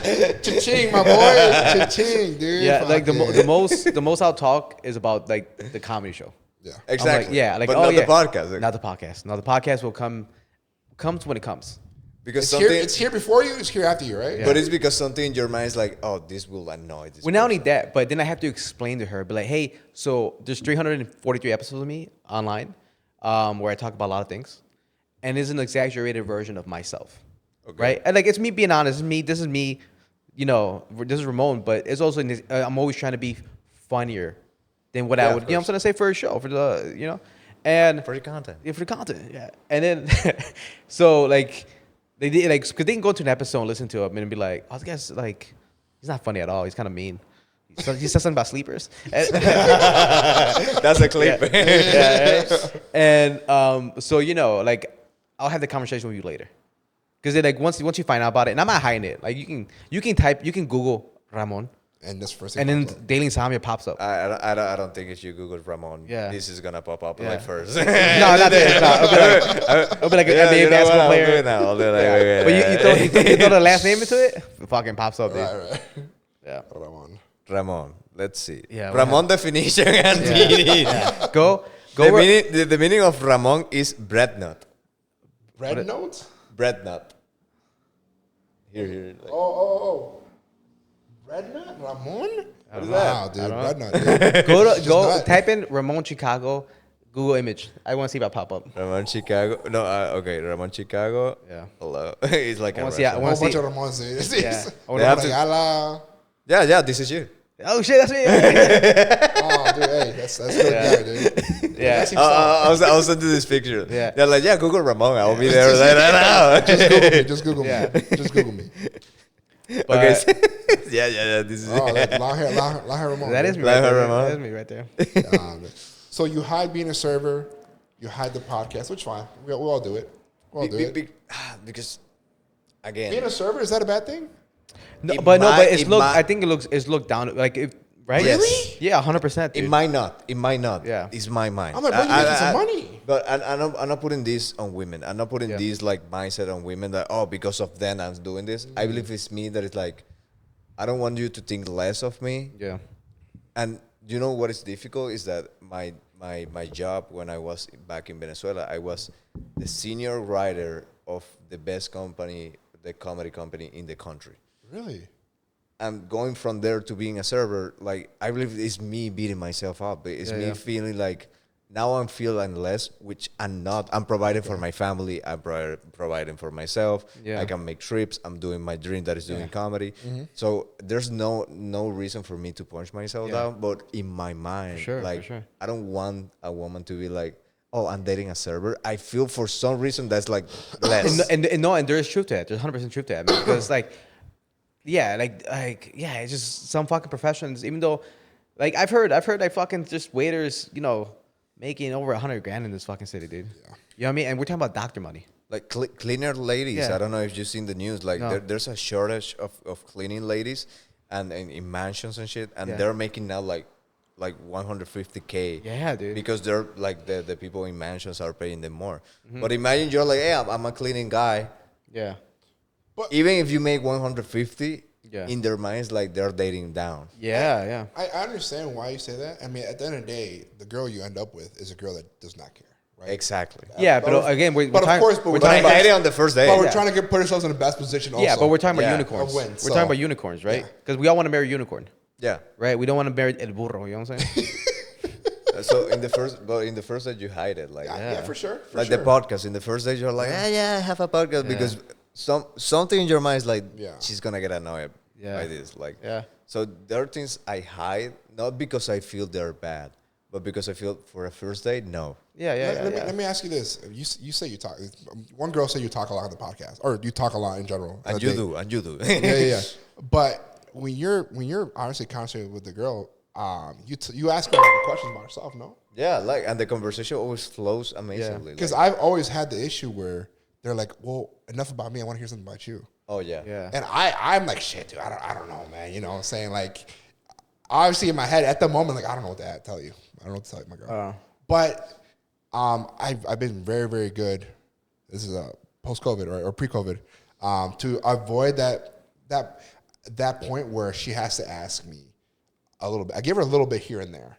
Exactly. Cha-ching, my boy. Cha-ching, dude. yeah. Fuck Like yeah. the most I'll talk is about like the comedy show. Yeah. Exactly. Like but oh not yeah, the podcast. not the podcast. No, the podcast will comes when it comes. Because It's here before you, it's here after you, right? Yeah. but it's because something in your mind is like, oh, this will annoy this. Well, not only person. that, but then I have to explain to her, be like, hey, so there's 343 episodes of me online, where I talk about a lot of things, and it's an exaggerated version of myself, right? And like it's me being honest. This is me, you know. This is Ramon, but it's also I'm always trying to be funnier than what I would, you know, what I'm trying to say for a show, for the, you know, and For the content. Yeah, for the content, yeah. And then, so like, they did like, cause they can go to an episode and listen to it and be like, oh, this guy's like, he's not funny at all. He's kind of mean. He said something about sleepers. That's a clip. And so you know, like, I'll have the conversation with you later, cause then like once you find out about it, and I'm not hiding it. Like you can Google Ramon. And this first. And then Daily Insomnia pops up. I don't think if you Google Ramon, this is gonna pop up like first. No, not that. It'll be like an NBA basketball player. I'll do it now. I'll do it like, But you throw the last name into it, it fucking pops up, dude. Right. Yeah. Ramon. Let's see. Yeah, Ramon definition and meaning. Go. The meaning of Ramon is bread nut. Red note? Bread nut. Here. Like. Oh. Red nut? Ramon? What is Wow, that? dude. Red nut, dude. Go type in Ramon Chicago, Google image. I want to see if I pop up. Ramon Chicago. No, okay. Ramon Chicago. Yeah. Hello. It's like I a wanna see- I restaurant. wanna A bunch see- of Ramons, dude. Yeah. They have to- Ayala. Yeah, this is you. Oh shit, that's me. Oh, dude, hey, that's good guy, dude. Yeah. That's him I'll send you this picture. Yeah. They're like, Google Ramon. I'll be there right now. Just Google me. Just Google me. But Okay. yeah. This is Oh, like long hair Ramon. that is me. Like Right her, there. Ramon. That is me right there. So you hide being a server, you hide the podcast, which is fine. We all do it. We all do it. Because, again, Being a server, is that a bad thing? No, It but might- it's it look. might- I think it's looked down. Like if right. Yes. Yeah, 100%. it might not. Yeah. It's my mind. I'm like, bro, you making some money. But I'm not putting this on women. I'm not putting Yeah. this like mindset on women that because of them I'm doing this. I believe it's me that it's like I don't want you to think less of me. Yeah. And you know what is difficult is that my job when I was back in Venezuela, I was the senior writer of the best company, the comedy company in the country. Really? And going from there to being a server, like I believe it's me beating myself up. It's me feeling like now I'm feeling less, which I'm not. I'm providing for my family. I'm providing for myself. Yeah. I can make trips. I'm doing my dream that is doing comedy. So there's no reason for me to punch myself down. But in my mind, I don't want a woman to be like, oh, I'm dating a server. I feel for some reason that's like less. And there is truth to that. There's 100% truth to that, man. Because like, it's just some fucking professions. Even though, like, I've heard like fucking just waiters, you know, making over $100,000 in this fucking city, dude. Yeah. You know what I mean? And we're talking about doctor money. Like cleaner ladies. Yeah. I don't know if you've seen the news. Like No. there's a shortage of cleaning ladies, and in mansions and shit, and Yeah. they're making now like 150K. Yeah, dude. Because they're like the people in mansions are paying them more. But imagine you're like, hey, I'm a cleaning guy. Yeah. Even if you make 150, Yeah. in their minds like they're dating down. I understand why you say that. I mean, at the end of the day, the girl you end up with is a girl that does not care, right? Exactly. Yeah, but again, we're but of talking, course, but we're we're talking talking I about, hate it on the first day. But we're Yeah. trying to put ourselves in the best position. Also. yeah, but we're talking about Yeah. unicorns. A win, We're so- talking about unicorns, right? Yeah. Because we all want to marry a unicorn, Yeah. right? We don't want to marry el burro. You know what I'm saying? So in the first day you hide it, like yeah, for sure. For like sure. the podcast. In the first day you're like, I have a podcast because something in your mind is like, Yeah. she's gonna get annoyed Yeah. by this, like. Yeah. So there are things I hide not because I feel they're bad, but because I feel for a first date, no. Yeah, Let me ask you this: you say you talk. One girl said you talk a lot on the podcast, or you talk a lot in general. on And a you date. do, and you do. Yeah. But when you're honestly conversating with the girl, you ask her a lot of questions about herself, no? Yeah, like, and the conversation always flows amazingly. Because like, I've always had the issue where they're like, "Well, enough about me. I want to hear something about you." oh yeah, Yeah. And I'm like, "Shit, dude. I don't know, man. You know what I'm saying? Like, obviously in my head at the moment, like, I don't know what to tell you. I don't know what to tell you, my girl. But I've been very, very good. This is post-COVID or pre-COVID to avoid that point where she has to ask me a little bit. I give her a little bit here and there,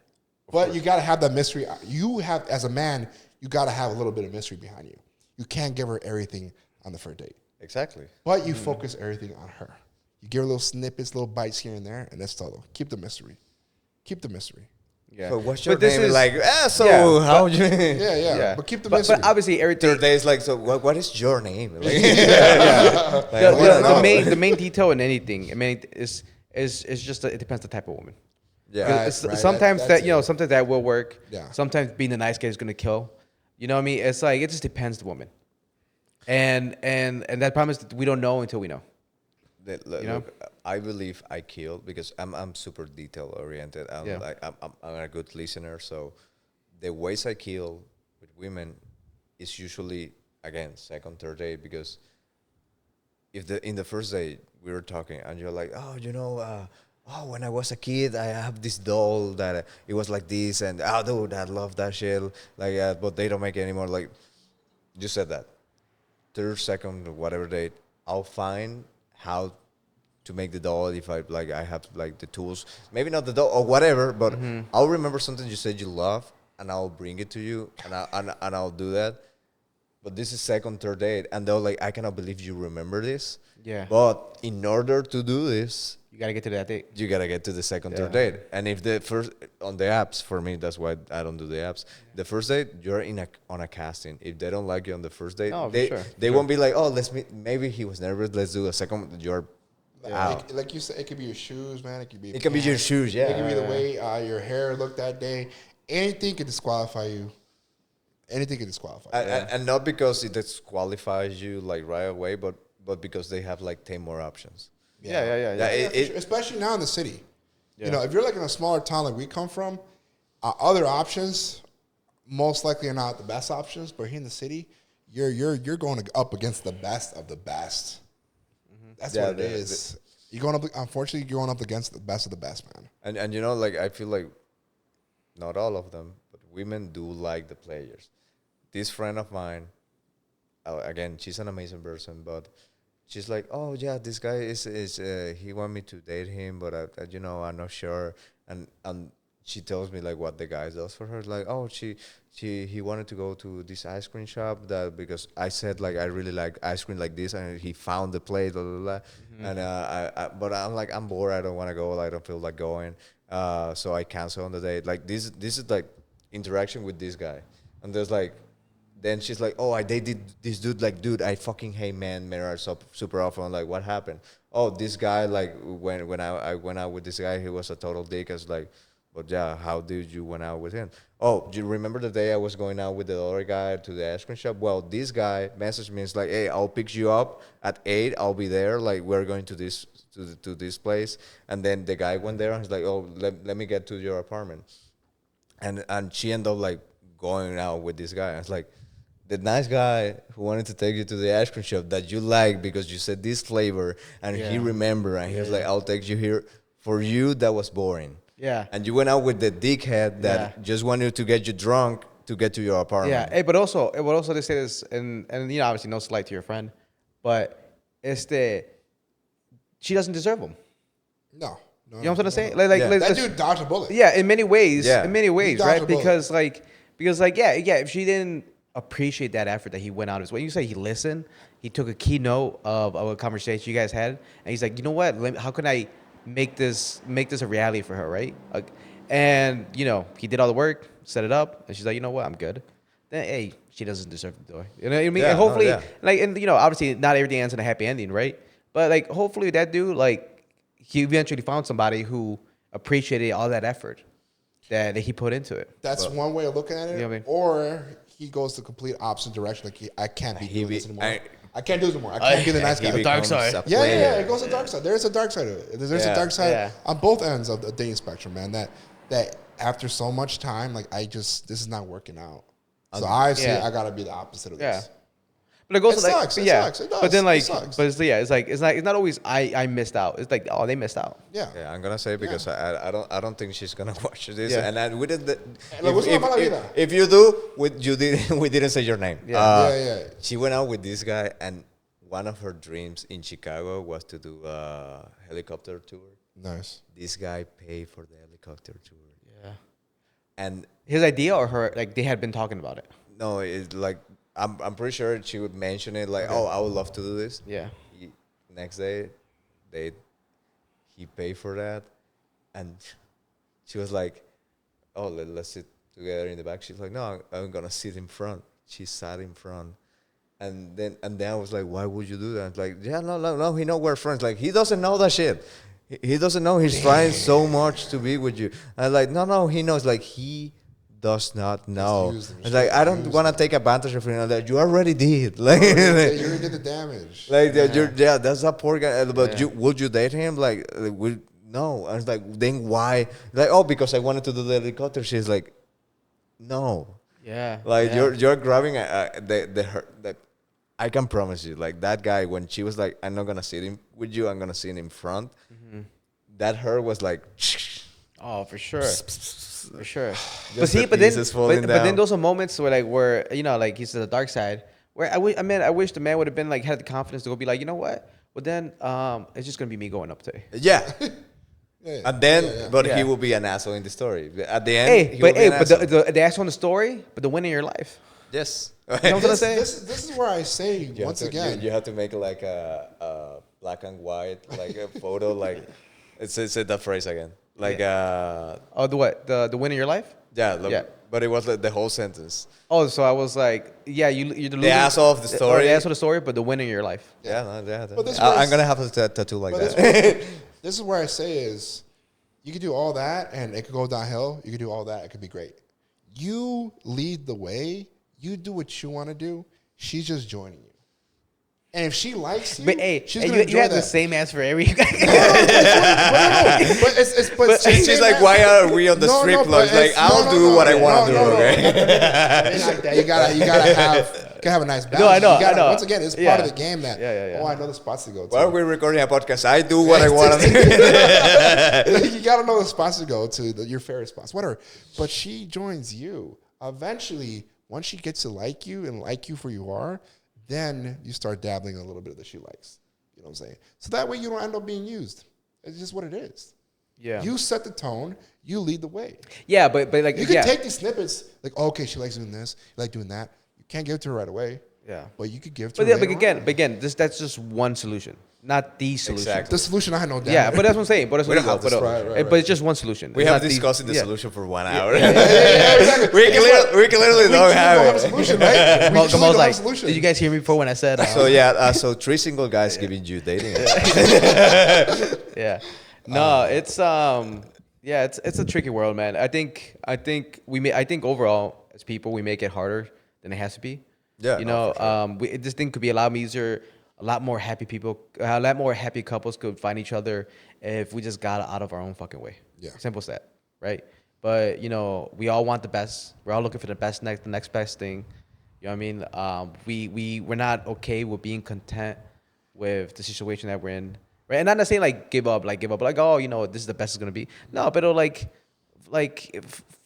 but you got to have that mystery. You have, as a man, you got to have a little bit of mystery behind you. You can't give her everything on the first date, exactly. but you focus everything on her. You give her little snippets, little bites here and there, and that's todo. Keep the mystery. Keep the mystery. Yeah. So what's your this name? is- Like, so Yeah, how you? Yeah. But keep the mystery. But obviously, everything. Third day is like, so what is your name? Like, The main detail in anything, I mean, is just it depends the type of woman. yeah. Right. Sometimes That's sometimes that will work. Yeah. Sometimes being a nice guy is gonna kill. You know what I mean? It's like it just depends the woman. And that promise that we don't know until we know. Look, You know? I believe I killed because I'm super detail oriented. I'm Yeah. like I'm a good listener. So the ways I kill with women is usually again second, third date, because if in the first date we were talking and you're like, oh, when I was a kid, I have this doll that it was like this, and dude, I love that shit. Like, but they don't make it anymore. Like, you said that. Third, second, whatever date, I'll find how to make the doll if I have like the tools. Maybe not the doll or whatever, but I'll remember something you said you love, and I'll bring it to you, and I'll do that. But this is second, third date, and they're like, I cannot believe you remember this. Yeah. But in order to do this, You gotta get to that date. you gotta get to the second, third Yeah. date. And if the first on the apps, for me, that's why I don't do the apps. The first date, you're on a casting. If they don't like you on the first date, Oh, for they sure. they won't be like, oh, let's meet. Maybe he was nervous. Let's do a second. You're out. Like you said, it could be your shoes, man. It could be. It can be your shoes, yeah. It could be the way your hair looked that day. Anything could disqualify you. Anything could disqualify. And not because it disqualifies you like right away, but because they have like 10 more options. Yeah. Yeah, For sure. Especially now in the city. Yeah. You know, if you're like in a smaller town like we come from, other options most likely are not the best options. But here in the city, you're going up against the best of the best. That's Yeah, what it is. You're going up. Unfortunately, you're going up against the best of the best, man. And you know, like I feel like not all of them, but women do like the players. This friend of mine, again, she's an amazing person, but she's like, oh yeah, this guy is he want me to date him, but I'm not sure. And she tells me like what the guy does for her. Like, oh, he wanted to go to this ice cream shop that because I said like I really like ice cream like this, and he found the place, blah blah blah. And but I'm like, I'm bored. I don't want to go. I don't feel like going. So I cancel on the date. Like this is like interaction with this guy, and there's like. Then she's like, oh, I dated this dude. Like, dude, I fucking hate men are super often. I'm like, what happened? Oh, this guy, like, when I went out with this guy, he was a total dick. I was like, but yeah, how did you went out with him? Oh, do you remember the day I was going out with the other guy to the ice cream shop? Well, this guy messaged me. It's like, hey, I'll pick you up at 8. I'll be there. Like, we're going to this place. And then the guy went there and he's like, oh, let me get to your apartment. And she ended up, like, going out with this guy. I was like, the nice guy who wanted to take you to the ice cream shop that you like because you said this flavor and he remembered and he was like, I'll take you here. For you, that was boring. Yeah. And you went out with the dickhead that just wanted to get you drunk to get to your apartment. Yeah. Hey, but also they say this, and obviously no slight to your friend, but she doesn't deserve him. No. You know what I'm trying to say? Yeah. That dude dodged a bullet. Yeah, in many ways. Yeah. In many ways, dodged right? a bullet. Because Because like if she didn't appreciate that effort that he went out of his way, you say he listened, he took a keynote of a conversation you guys had, and he's like, you know what? How can I make this a reality for her, right? Like, and you know, he did all the work, set it up, and she's like, you know what? I'm good. Then hey, she doesn't deserve the door. You know what I mean? Yeah, And hopefully, no, yeah. like, and you know, obviously, not everything ends in a happy ending, right? But like, hopefully, that dude, like, he eventually found somebody who appreciated all that effort that he put into it. That's one way of looking at it. You know what I mean? Or he goes the complete opposite direction. Like I can't be doing this anymore. I- I can't do this anymore. I can't be the nice guy. He dark becomes side. a Yeah, player. it goes to the dark side. There's a dark side of it. There's a Yeah. dark side Yeah. on both ends of the dating spectrum, man. That after so much time, like this is not working out. So I see Yeah. I gotta be the opposite of Yeah. this. But it goes It like, sucks. but It yeah. sucks. It does. But then It like, sucks. but it's not always I missed out. It's like, oh, they missed out. Yeah. Yeah, I'm gonna say because I don't think she's gonna watch this. Yeah. And we didn't. Lo gusta la mala vida. If you do, we didn't say your name. Yeah. Yeah. She went out with this guy, and one of her dreams in Chicago was to do a helicopter tour. Nice. This guy paid for the helicopter tour, Yeah. and His idea or her, like they had been talking about it. no, it's like I'm pretty sure she would mention it like, oh, I would love to do this. Yeah. Next day, he paid for that, and she was like, "Oh, let's sit together in the back." She's like, "No, I'm gonna sit in front." She sat in front, and then I was like, "Why would you do that?" Like, yeah, no. He know we're friends. Like, he doesn't know that shit. He doesn't know. He's trying so much to be with you. And like, no, he knows. Like, he does not know. used him. It's like, I don't want to take advantage of him. Like, you already did. Like, You already did the damage. like that's a poor guy. But Yeah. would you date him? No. I was like, then why? Like, oh, because I wanted to do the helicopter. She's like, no. Yeah. Like yeah. you're grabbing the I can promise you, like that guy when she was like, I'm not gonna sit him with you. I'm gonna sit in front. That her was like, Oh, for sure. For sure. Just But see, the but then, pieces falling but then down. those are moments where you know, like he's to the dark side. Where I wish the man would have been like had the confidence to go be like, you know what? Well then, it's just gonna be me going up today. yeah. Yeah. And then, but Yeah. he will be an asshole in the story. At the end, Hey, he will but be an asshole. the asshole in the story, but the win in your life. yes. You know what I'm saying? This is where I say You once have to, again. you have to make like a black and white, like a photo, like say that phrase again, like Oh, the what? The win in your life? Yeah. But it was like the whole sentence. Oh, so I was like, yeah, you're the loser. asshole of the story. The asshole of the story, but the win in your life. Yeah. But this was- I'm gonna have a tattoo like But that. this is where I say is, you could do all that and it could go downhill. You could do all that, it could be great. You lead the way. You do what you want to do. She's just joining you. And if she likes you, But hey, she's hey, gonna you enjoy have that. the same answer for every. But She's like, why are we on the strip club? Like, I'll do what I want to do. Okay. Like that. You gotta have a nice balance. No, I know, You gotta- I know. Once again, it's part Yeah. of the game that. Yeah. Oh, I know the spots to go to. While we're recording a podcast, I do what I want to do. You gotta know the spots to go to, your favorite spots, whatever. But she joins you. Eventually, once she gets to like you and like you for who you are, then you start dabbling in a little bit that she likes. You know what I'm saying? So that way you don't end up being used. It's just what it is. Yeah. You set the tone. You lead the way. Yeah, but like You can yeah. take these snippets, like, oh, okay, she likes doing this, you like doing that. You can't give it to her right away. Yeah. But you could give it to But her yeah, later on. but again, that's just one solution, not the solution. Exactly. The solution, I had no doubt. Yeah, but that's what I'm saying. But that's We what don't you go. have But, this- right. but it's just one solution. We It's have not discussed the yeah. solution for 1 hour. Yeah, exactly. We clearly We don't truly have don't have a it. solution, right? We Kamal's truly don't have a like, solution. did you guys hear me before when I said? So yeah, so 3 single guys giving you dating. Yeah. No, it's yeah, it's a tricky world, man. I think overall as people we make it harder than it has to be. Yeah, You no, know, for sure. this thing could be a lot easier. A lot more happy people, a lot more happy couples could find each other if we just got out of our own fucking way. Yeah. Simple as that, right? But you know, we all want the best. We're all looking for the next best thing. You know what I mean? We're not okay with being content with the situation that we're in, right? And not necessarily like give up, like oh, you know, this is the best it's gonna be. No, but it'll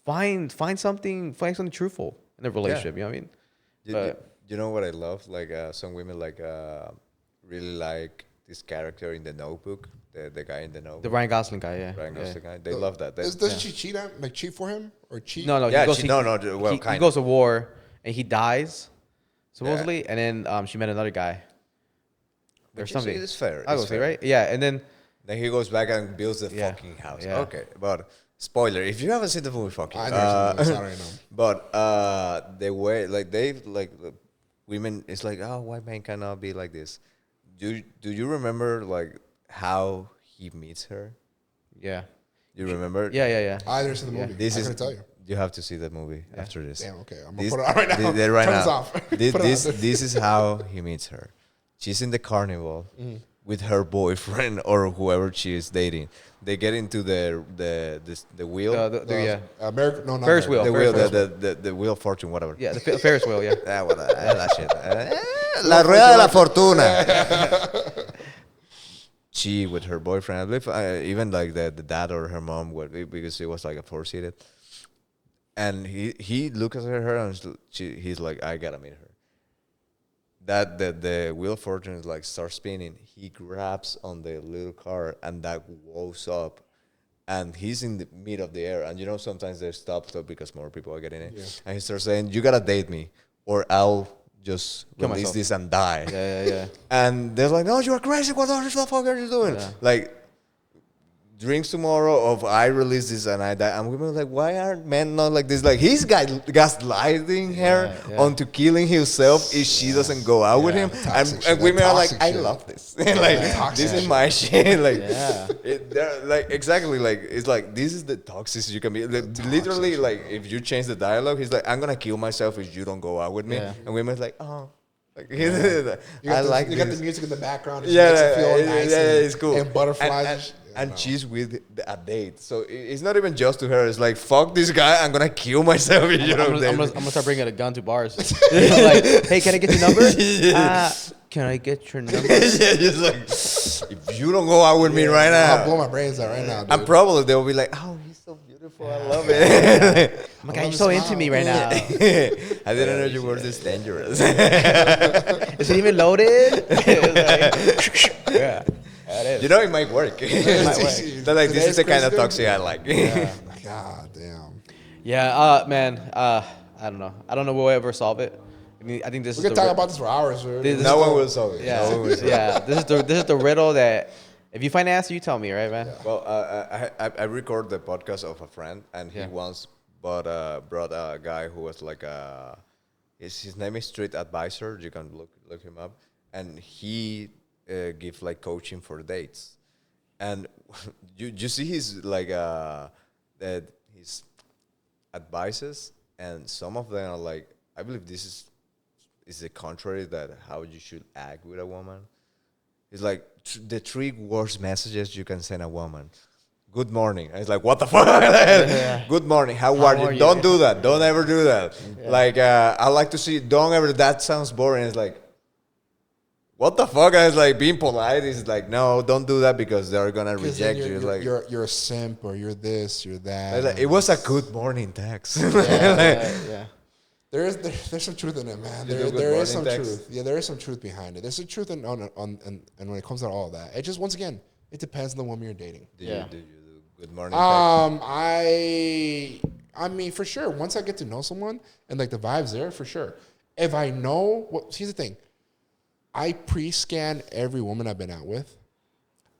find something truthful in a relationship. You know what I mean? You know what I love? Like some women like really like this character in the Notebook, the guy in the Notebook. The Ryan Gosling guy, yeah. Ryan Gosling yeah. guy. They love that. Doesn't she cheat for him or cheat? No, Yeah, he goes, she, no, no. Well, he kind goes of. to war and he dies, supposedly, and then she met another guy. Or Which something. It's fair. I it's would say, fair. right? Yeah, and then Then he goes back and builds the Yeah. fucking house. Yeah. Okay, but spoiler: if you haven't seen the movie, fucking. I never seen it. Sorry, no. But the way, like they like women, it's like, oh, white man cannot be like this. Do you remember like how he meets her? yeah, You remember? yeah. I never seen the Yeah. movie. This I is. couldn't tell you. You have to see the movie after this. Damn. Okay, I'm gonna This- put it on right now. Right Turn now. this off. This, Put it this, on. this is how he meets her. She's in the carnival with her boyfriend or whoever she is dating. They get into the wheel, Yeah. American, no, not Ferris American. wheel. the wheel of fortune, whatever. Yeah, the Ferris wheel, yeah. That shit. La rueda de la fortuna. She with her boyfriend, I believe, even like the dad or her mom, because it was like a four-seated. And he looks at her and he's like, I gotta meet her. That the wheel of fortune is like starts spinning. He grabs on the little car and that goes up, and he's in the mid of the air. And you know sometimes they stop because more people are getting in. Yeah. And he starts saying, "You gotta date me, or I'll just Kill release myself." this and die." Yeah. And they're like, "No, you're crazy. What the fuck are you doing?" Yeah. Like, drinks tomorrow of I release this and I die. I'm gonna be like, why are men not like this? Like, he's gaslighting her Yeah. onto killing himself if she doesn't go out with him. Toxic shit, And women that are like, toxic I shit. love this. Like, toxic this is shit. my shit. Like, Yeah. they're like, exactly. Like, it's like, this is the toxicity you can be. Like, literally, like, if you change the dialogue, he's like, I'm gonna kill myself if you don't go out with me. Yeah. And women's like, oh. Like, You I got like you this. got the music in the background. It Yeah, makes it feel yeah, nice yeah, and, it's cool. And butterflies. And, shit. And No. she's with a date, so it's not even just to her. It's like, fuck this guy. I'm gonna kill myself if you I'm don't date me. gonna start bringing a gun to bars. Like, hey, can I get your number? Can I get your number? Yeah, just like, if you don't go out with me right I'll now, blow my brains out right now. Dude. and probably they'll be like, oh, he's so beautiful. I love it. Oh my God, you're so into me right now. I didn't know you were this dangerous. Is it even loaded? Yeah. That is. You know, it might work. might work. They're like, this Today's is the kind of Christian. toxic I like. God damn. Yeah, man. I don't know. I don't know we'll ever solve it. I mean, I think this We is can the talk ri- about this for hours, dude. This- No one will solve it. Yeah, No one will solve it. yeah. This is the riddle that if you find an answer, you tell me, right, man? Well, I record the podcast of a friend, and he Yeah. once brought a guy who was like his name is Street Advisor. You can look him up, and he gives like coaching for dates, and you see his like that his advices, and some of them are like, I believe this is the contrary that how you should act with a woman. It's like the 3 worst messages you can send a woman. Good morning. And it's like, what the fuck? Good morning. How are you? are you? Don't do that. Don't ever do that. Like, I like to see, don't ever, that sounds boring. It's like, what the fuck? And it's like, being polite is like, no, don't do that because they're going to 'Cause then reject you. It's like, you're a simp or you're this, you're that. it's like, it was a good morning text. Yeah. There's some truth in it, man. You do good There is morning some text? truth. Yeah, there is some truth behind it. There's some truth and when it comes to all that, it just once again, it depends on the woman you're dating. Do Yeah. you do good morning text? I mean, for sure. Once I get to know someone and like the vibes there, for sure. If I know here's the thing, I pre-scan every woman I've been out with.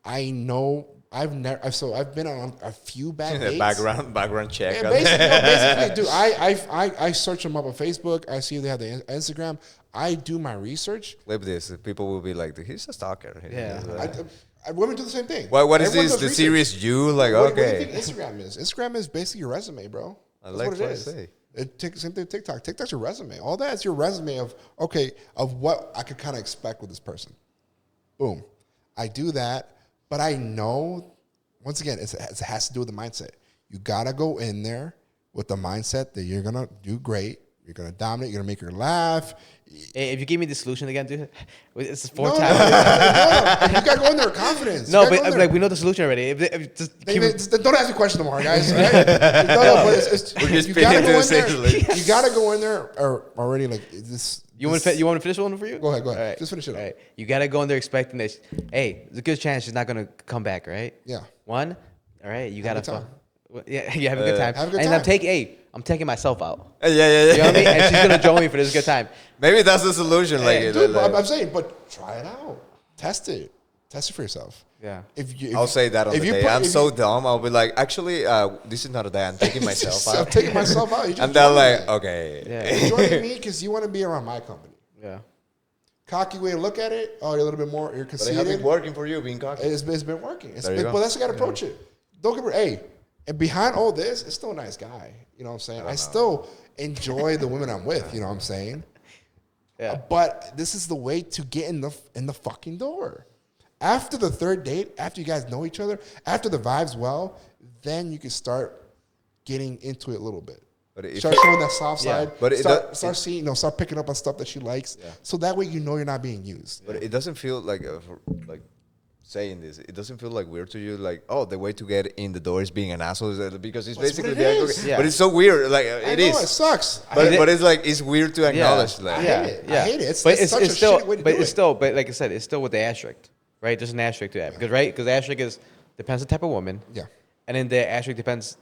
I know I've been on a few bad dates. Background check. Yeah, basically, dude, I search them up on Facebook. I see if they have the Instagram. I do my research. Clip this. People will be like, he's a stalker. Yeah. Women do the same thing. What is Everyone this? does The research. series you? Like, What do you okay. think Instagram is? Instagram is basically your resume, bro. I That's like what what it I is. say. Same thing with TikTok. TikTok's your resume. All that is your resume of what I could kind of expect with this person. Boom. I do that, but I know, once again, it has to do with the mindset. You got to go in there with the mindset that you're going to do great. You're going to dominate. You're going to make her laugh. Hey, if you give me the solution again, dude, it's the No, fourth no, time. you got to go in there with confidence. No, You gotta but go in there. like we know the solution already. If just keep it- Just don't ask me questions no more, guys. Right? No, but We're just you gotta speaking go to in there. essentially. You gotta go in there or already like this. You want to finish one for you? Go ahead. All right. Just finish it up. All right. You gotta go in there expecting that. Hey, there's a good chance she's not gonna come back, right? Yeah. One. All right. You Have a gotta. good time. Yeah, you have a good time. Have a good and time. I'm taking myself out. Yeah. You know what I mean? And she's gonna join me for this good time. Maybe that's the solution. Dude, I'm saying, but try it out. Test it for yourself. Yeah. I'll say that on the day. I'm so dumb. I'll be like, actually, this is not a day. I'm taking myself I'm out. taking myself out. And they're like, okay. Yeah. You're joining me because you want to be around my company. Yeah. Cocky way to look at it. Oh, you're a little bit more. You're But it has conceited. been working for you, being cocky. It's been working. There you go. But that's how you got to approach it. Don't get me. Hey, and behind all this, it's still a nice guy. You know what I'm saying? I still enjoy the women I'm with. You know what I'm saying? Yeah. But this is the way to get in the fucking door. After the third date, after you guys know each other, after the vibe's well, then you can start getting into it a little bit. But if Start showing that soft side. But start seeing, start picking up on stuff that she likes. Yeah. So that way you know you're not being used. But it doesn't feel like saying this. It doesn't feel like weird to you. Like, oh, the way to get in the door is being an asshole, because it's That's basically what the it idea. is. Yeah. But it's so weird. Like I it know, is. it sucks. But it's like it's weird to acknowledge I that. hate it. I hate it. It's but such a still, shitty way to but do it's it. still, but like I said, it's still with the asterisk, right? There's an asterisk to that because asterisk is depends on the type of woman. Yeah. And then the asterisk depends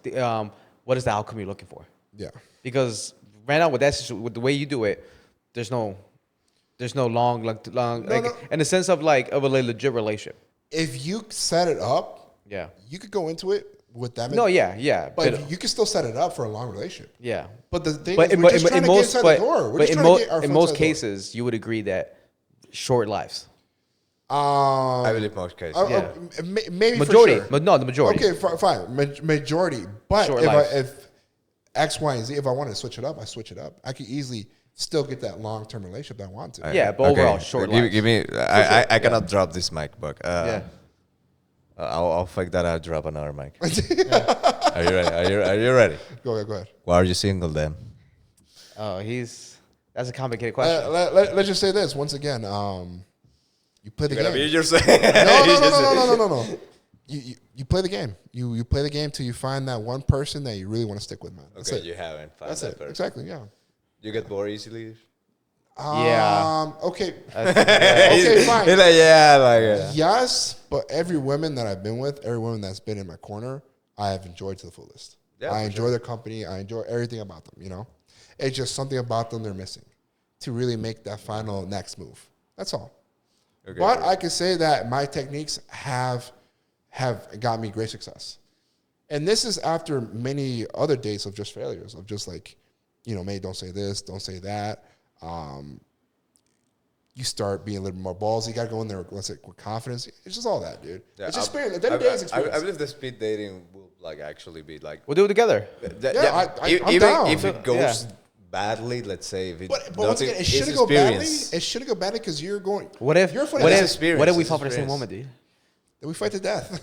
what is the outcome you're looking for. Yeah. Because right now with with the way you do it, there's no long in the sense of like of a legit relationship. If you set it up, Yeah. you could go into it with that. No, yeah. But you can still set it up for a long relationship. Yeah. But the thing But is, we're just trying to get inside the door. We're but just in, trying to get our in foot most inside the door. cases, you would agree that short lives. I believe most cases. Yeah. Maybe Majority, for sure. but no, the majority. Okay, fine. Majority. But Short life. if X, Y, and Z, if I wanted to switch it up, I switch it up. I could easily still get that long-term relationship that I want to. Yeah, but overall, short lives. Give me. I cannot drop this mic, but Yeah. I'll fake that. I'll drop another mic. Are you ready? Are you ready? Go ahead. Why are you single then? Oh, that's a complicated question. Let's just say this once again. You play the game. yourself. No. You play the game. You play the game till you find that one person that you really want to stick with, man. That's Okay, it. you haven't found That's that it. person. Exactly. Yeah. You get bored easily. Yeah. Okay. That's- Okay. Fine. You're like, yeah. Yes, but every woman that I've been with, every woman that's been in my corner, I have enjoyed to the fullest. Yeah, I for enjoy their company. I enjoy everything about them. You know, it's just something about them they're missing to really make that final next move. That's all. Okay, But okay. I can say that my techniques have got me great success, and this is after many other days of just failures, of just like, maybe don't say this, don't say that. You start being a little more ballsy. You got to go in there, let's say, with confidence. It's just all that, dude. Yeah, It's experience. At the end of the day, it's experience. I believe the speed dating will like actually be like. We'll do it together. I'm Even down. if it goes Yeah. badly, let's say if it. But once again, it it's shouldn't go badly. experience. It shouldn't go badly because you're going. What if You're funny. what It's if what if we experience, fall for the same experience. woman, dude? Then we fight to death.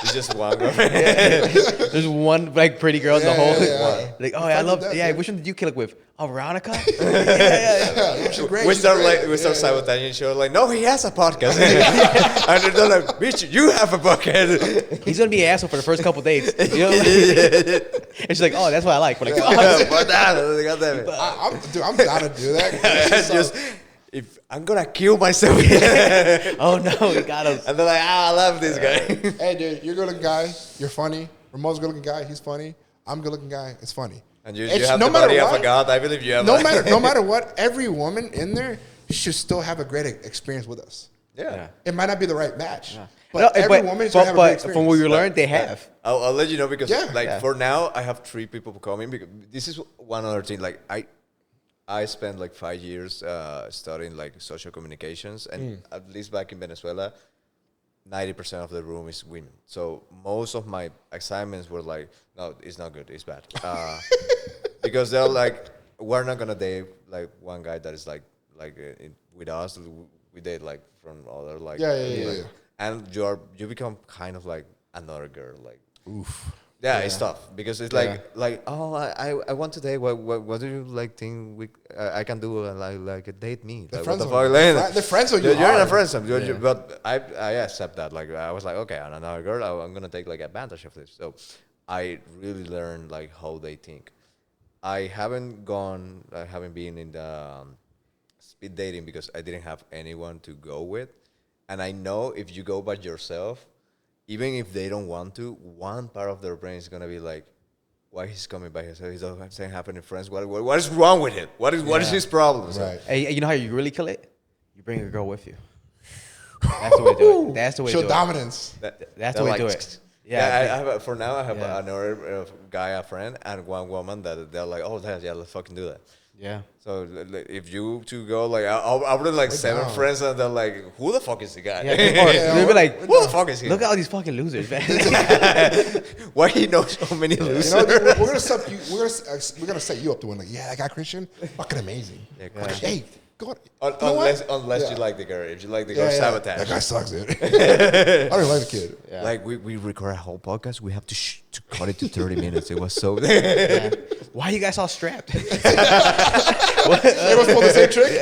It's just one girl. There's one like pretty girl in the whole. yeah. Like, oh, Fight I to love. death, Yeah, dude. which one did you kill it with? Oh, Veronica. yeah. She's great. We She's start great. we start sabotaging show like, no, he has a podcast, and they're like, bitch, you have a podcast. He's gonna be an asshole for the first couple dates. You know? And she's like, oh, that's what I like. We're like, oh. But God damn it. I'm down to do that. It's just Just if I'm gonna kill myself, Oh no, he got us. and they're like, I love this guy. hey, dude, you're a good looking guy. You're funny. Ramon's a good looking guy. He's funny. I'm a good looking guy. It's funny. And you It's- have no the matter body of a what- god. I believe you have. No matter what, every woman in there should still have a great experience with us. Yeah. It might not be the right match, but No, every woman should have a great experience. from what we learned, they have. I'll let you know because Yeah. like for now I have 3 people coming because this is one other thing. Like I spent like 5 years studying like social communications, and at least back in Venezuela, 90% of the room is women. So most of my assignments were like, no, it's not good, it's bad, because they're like, we're not gonna date like one guy that is like with us. We date like from other like Yeah. and you become kind of like another girl like. Oof. Yeah, it's tough because it's like oh I want to date. What do you like think I can do like a date me? The Like, friends what on the you. fuck? The friends on you. You're in a hard. friend zone, but I accept that. Like I was like, okay, I'm another girl. I'm gonna take like advantage of this. So I really learned like how they think. I haven't been in the speed dating because I didn't have anyone to go with. And I know if you go by yourself, even if they don't want to, one part of their brain is gonna be like, why he's coming by himself? He doesn't have any friends. What is wrong with it? What is his problem? Right. Hey, you know how you really kill it? You bring a girl with you. That's the way to do it. That's the way to Show do dominance. That's the way to do it. Yeah, for now I have Yeah. another guy, a friend, and one woman that they're like, oh, yeah, let's fucking do that. Yeah. So if you two go, like, I'll bring like 7 down. friends, and they're like, who the fuck is the guy? Yeah. Or they'll be like, who the fuck is he? look at all these fucking losers, man. Why he knows so many You losers? know, we're gonna set you up to win. Like, yeah, that guy Christian, fucking amazing. Yeah, Like, hey, go on. You know unless Yeah. you like the girl. If you like the girl, sabotage. That guy sucks, dude. I don't like the kid. Yeah. Like we record a whole podcast, we have to cut it to 30 minutes. It was so. Yeah. Why you guys all strapped? Everyone's pulled the same trick.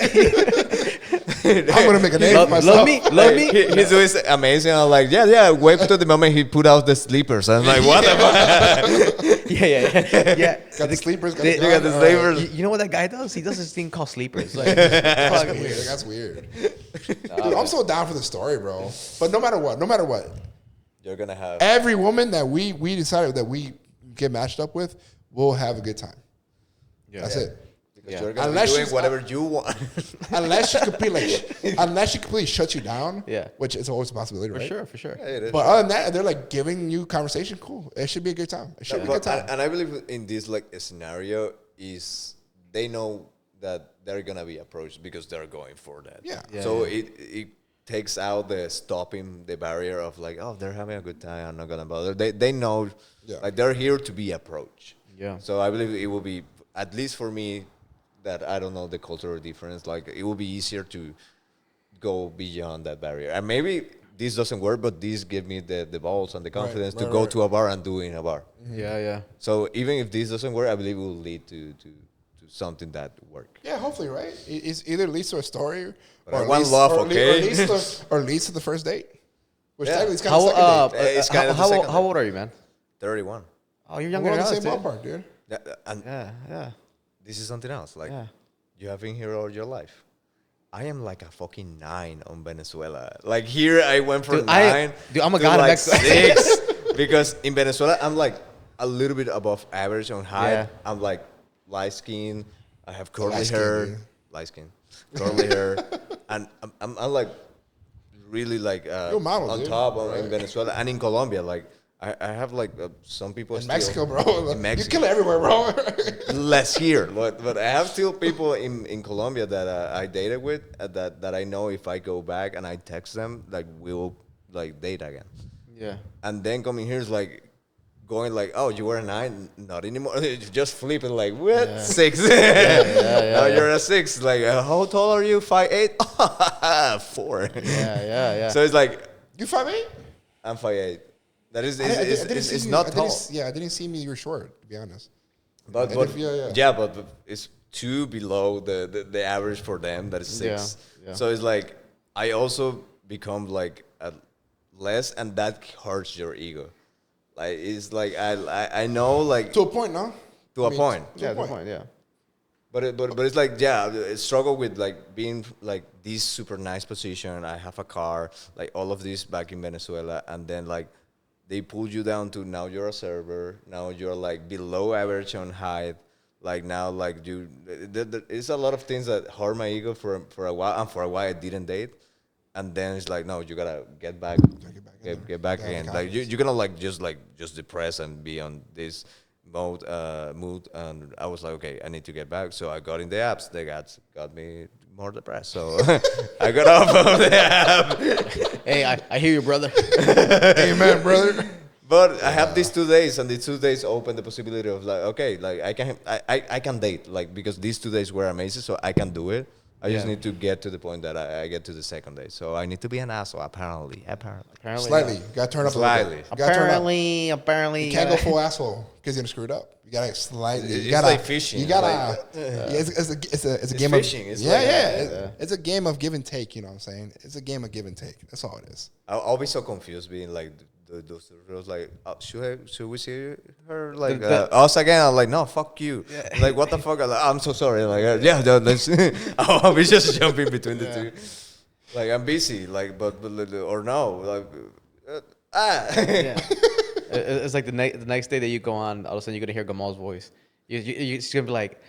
I'm gonna make a name for myself. Love me. He's always amazing. I'm like, yeah. Wait to the moment he put out the sleepers. I'm like, what the fuck? Yeah. Got the sleepers. They- You got the sleepers. You know what that guy does? He does this thing called sleepers. Like, That's fucking weird. weird. That's weird. Dude, I'm so down for the story, bro. But no matter what, You're gonna have. every woman that we decided that we get matched up with will have a good time. Yeah. That's it. Because Yeah. you're gonna Unless be doing she's- whatever you want. Unless she completely shuts you down. Yeah. Which is always a possibility, For right? sure. It is. But other than that, they're like giving you conversation. Cool. It should be a good time. It should be a good time. And I believe in this like scenario is they know that they're gonna be approached because they're going for that. Yeah. Yeah, So yeah. it takes out the stopping the barrier of like, oh, they're having a good time, I'm not gonna bother. They know Yeah. like they're here to be approached. Yeah. So I believe it will be, at least for me, that I don't know the cultural difference, like it will be easier to go beyond that barrier. And maybe this doesn't work, but this give me the balls and the confidence to go to a bar and do it in a bar. Yeah. So even if this doesn't work, I believe it will lead to something that work. Yeah, hopefully, right? It either leads to a story, But I want love, okay? or leads to the first date. Which Yeah. technically is kind of second date. It's kind of the second how date. old are you, man? 31. Oh, you're We're younger on than the us, same dude. ballpark, dude. And Yeah. this is something else. Like Yeah. you have been here all your life. I am like a fucking 9 on Venezuela. Like here, I went from Dude, 9 I'm a to god in like Mexico. 6 because in Venezuela I'm like a little bit above average on height. Yeah. I'm like light skin. I have curly light skin, hair, dude. light skin, curly hair, and I'm like really like You're a model, on dude. top in Right. Venezuela and in Colombia. Like I have like some people In still- Mexico, bro. In Mexico. You kill it everywhere, bro. Less here, but I have still people in Colombia that I dated with that I know if I go back and I text them, like we'll like date again. Yeah. And then coming here is like going like, oh, you were a 9, not anymore. You just flip it like what 6? Now you're a 6. Like how tall are you? 5'8". 4. Yeah. So it's like You 5'8"? I'm 5'8". That is I didn't it's see you- not I didn't tall. I didn't see me. You were short, to be honest. But Yeah. but it's 2 below the average for them. That is 6. Yeah. So it's like I also become like less, and that hurts your ego. Like it's like I know like To a point, no? to a point. To a Yeah. Good point. point. Yeah. But it's like I struggle with like being like this super nice position. I have a car, like all of this back in Venezuela, and then like they pulled you down to now you're a server. Now you're like below average on height. Like now, like you, it's a lot of things that hurt my ego for a while, and for a while I didn't date. And then it's like, no, you gotta get back, get back again. Like you're gonna like just depress and be on this mood. And I was like, okay, I need to get back. So I got in the apps. The apps got me more depressed. So I got off of the app. Hey, I hear you, brother. Amen, brother. But I have these 2 days, and these 2 days open the possibility of like, okay, like I can date, like because these 2 days were amazing, so I can do it. I just need to get to the point that I get to the second day. So I need to be an asshole, apparently. Slightly. You gotta turn up a little Slightly. bit. You gotta turn up. Apparently. You can't go full asshole because you're gonna screw it up. You gotta slightly. It's You gotta, like fishing. You gotta. Like, it's a It's game fishing. of. It's Yeah, like- yeah. It's a game of give and take. You know what I'm saying? It's a game of give and take. That's all it is. I'll be so confused being like those girls like, should we see her like us again? I'm like, no, fuck you. Yeah. Like, what the fuck? I'm so sorry. Like, yeah, let's. I'll be just jumping between the two. Like, I'm busy. Like, but or no. Like, Yeah. It's like the next day that you go on, all of a sudden you're gonna hear GAMMAL'S voice. You're just gonna be like,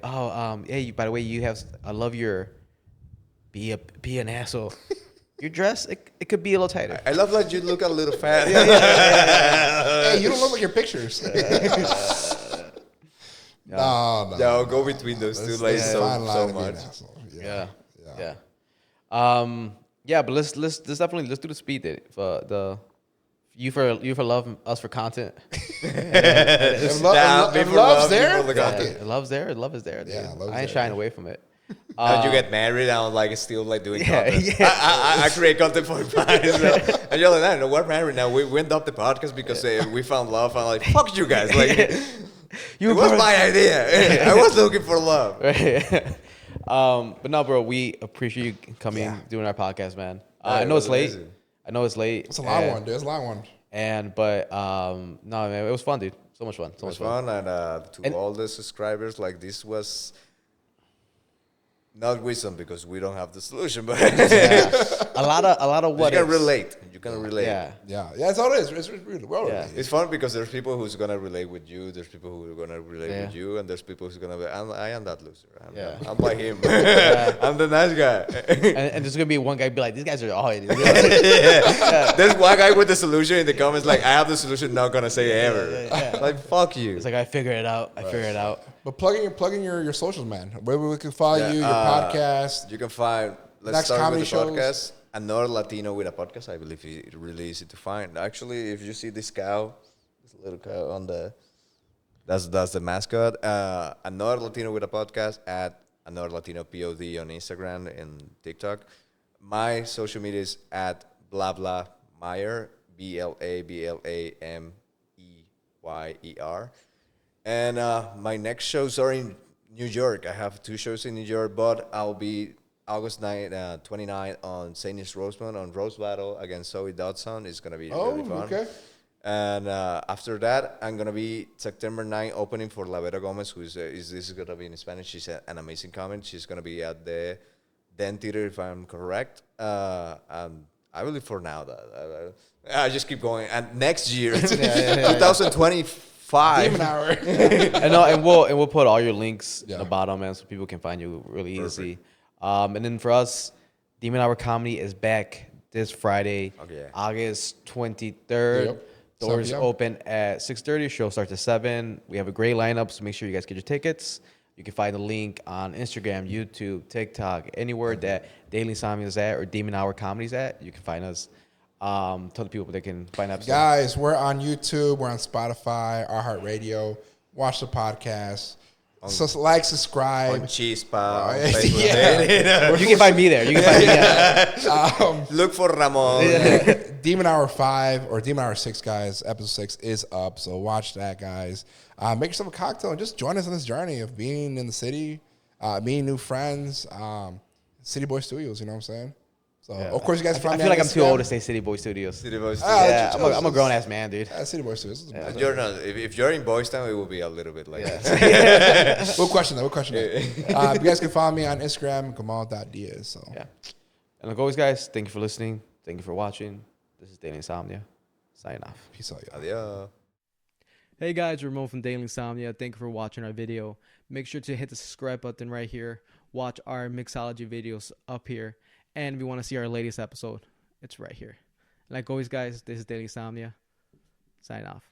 oh, hey, by the way, I love your, be an asshole. Your dress, it could be a little tighter. I love that you look a little fat. Hey, you don't look like your pictures. No, go between those two like so much. Yeah. But let's definitely do the speed date for the you for love, us for content. Love's there. Love's there. Love is there. Dude. Yeah, I ain't shying away from it. And you get married and like still like doing content. I create content for clients, and you're like, no, we're married now. We went up the podcast because we found love. And I'm like, fuck you guys. Like, it was my idea. I was looking for love. But no, bro, we appreciate you coming, doing our podcast, man. I know it's late. Amazing. I know it's late. It's a long one, dude. It's a long one. No, man, it was fun, dude. So much fun. It was fun, and to all the subscribers, like this was not wisdom because we don't have the solution, but a lot of what you can relate. You can relate. Yeah. That's all it is. It's really well. Yeah. It's fun because there's people who's gonna relate with you. There's people who are gonna relate with you, and there's people who's gonna be. I am that loser. I'm like him. I'm the nice guy. and there's gonna be one guy be like, these guys are all idiots. There's one guy with the solution in the comments like, I have the solution. Not gonna say ever. Like fuck you. It's like I figured it out. But plugging your socials, man. Where we can follow you, your podcast. You can find. Let's next start comedy with the shows. podcast. Another Latino with a podcast. I believe it's really easy to find. Actually, if you see this cow, this little cow on the, that's the mascot. Another Latino with a podcast at Another Latino POD on Instagram and TikTok. My social media is at BlaBlaMeyer, BLABLAMEYER. And my next shows are in New York. I have 2 shows in New York, but I'll be August 29th on St. Rosemont on Rose Battle against Zoe Dodson. It's going to be really fun. Okay. And after that, I'm going to be September 9th opening for La Vera Gomez, this is going to be in Spanish. She's an amazing comic. She's going to be at the Den Theater, if I'm correct. And I believe for now that I just keep going. And next year, 2025. Demon Hour. and we'll put all your links in the bottom, man, so people can find you really easy. And then for us, Demon Hour Comedy is back this Friday, August 23rd. Yep. Doors open at 6:30. Show starts at 7. We have a great lineup, so make sure you guys get your tickets. You can find the link on Instagram, YouTube, TikTok, anywhere that Daily Insomnia is at or Demon Hour Comedy is at. You can find us. Tell the people they can find episodes. Guys, we're on YouTube, we're on Spotify, iHeartRadio. Watch the podcast. Subscribe. On Chispa. You can find me there. You can find me. Look for Ramon. Demon Hour 5 or Demon Hour 6, guys. Episode 6 is up, so watch that, guys. Make yourself a cocktail and just join us on this journey of being in the city, meeting new friends. City Boy Studios, you know what I'm saying? So, of course, you guys find me I feel like I'm Instagram. too old to say City Boy Studios. City Boy Studios. Yeah, I'm a grown ass man, dude. City Boy Studios. You're not. If you're in Boys Town, it will be a little bit like that. We'll question that. You guys can follow me on Instagram, Gamal.Diaz. So. Yeah. And like always, guys, thank you for listening. Thank you for watching. This is Daily Insomnia. Signing off. Peace out, y'all. Adios. Hey guys, Ramon from Daily Insomnia. Thank you for watching our video. Make sure to hit the subscribe button right here. Watch our mixology videos up here. And if you want to see our latest episode, it's right here. Like always, guys, this is Daily Insomnia. Sign off.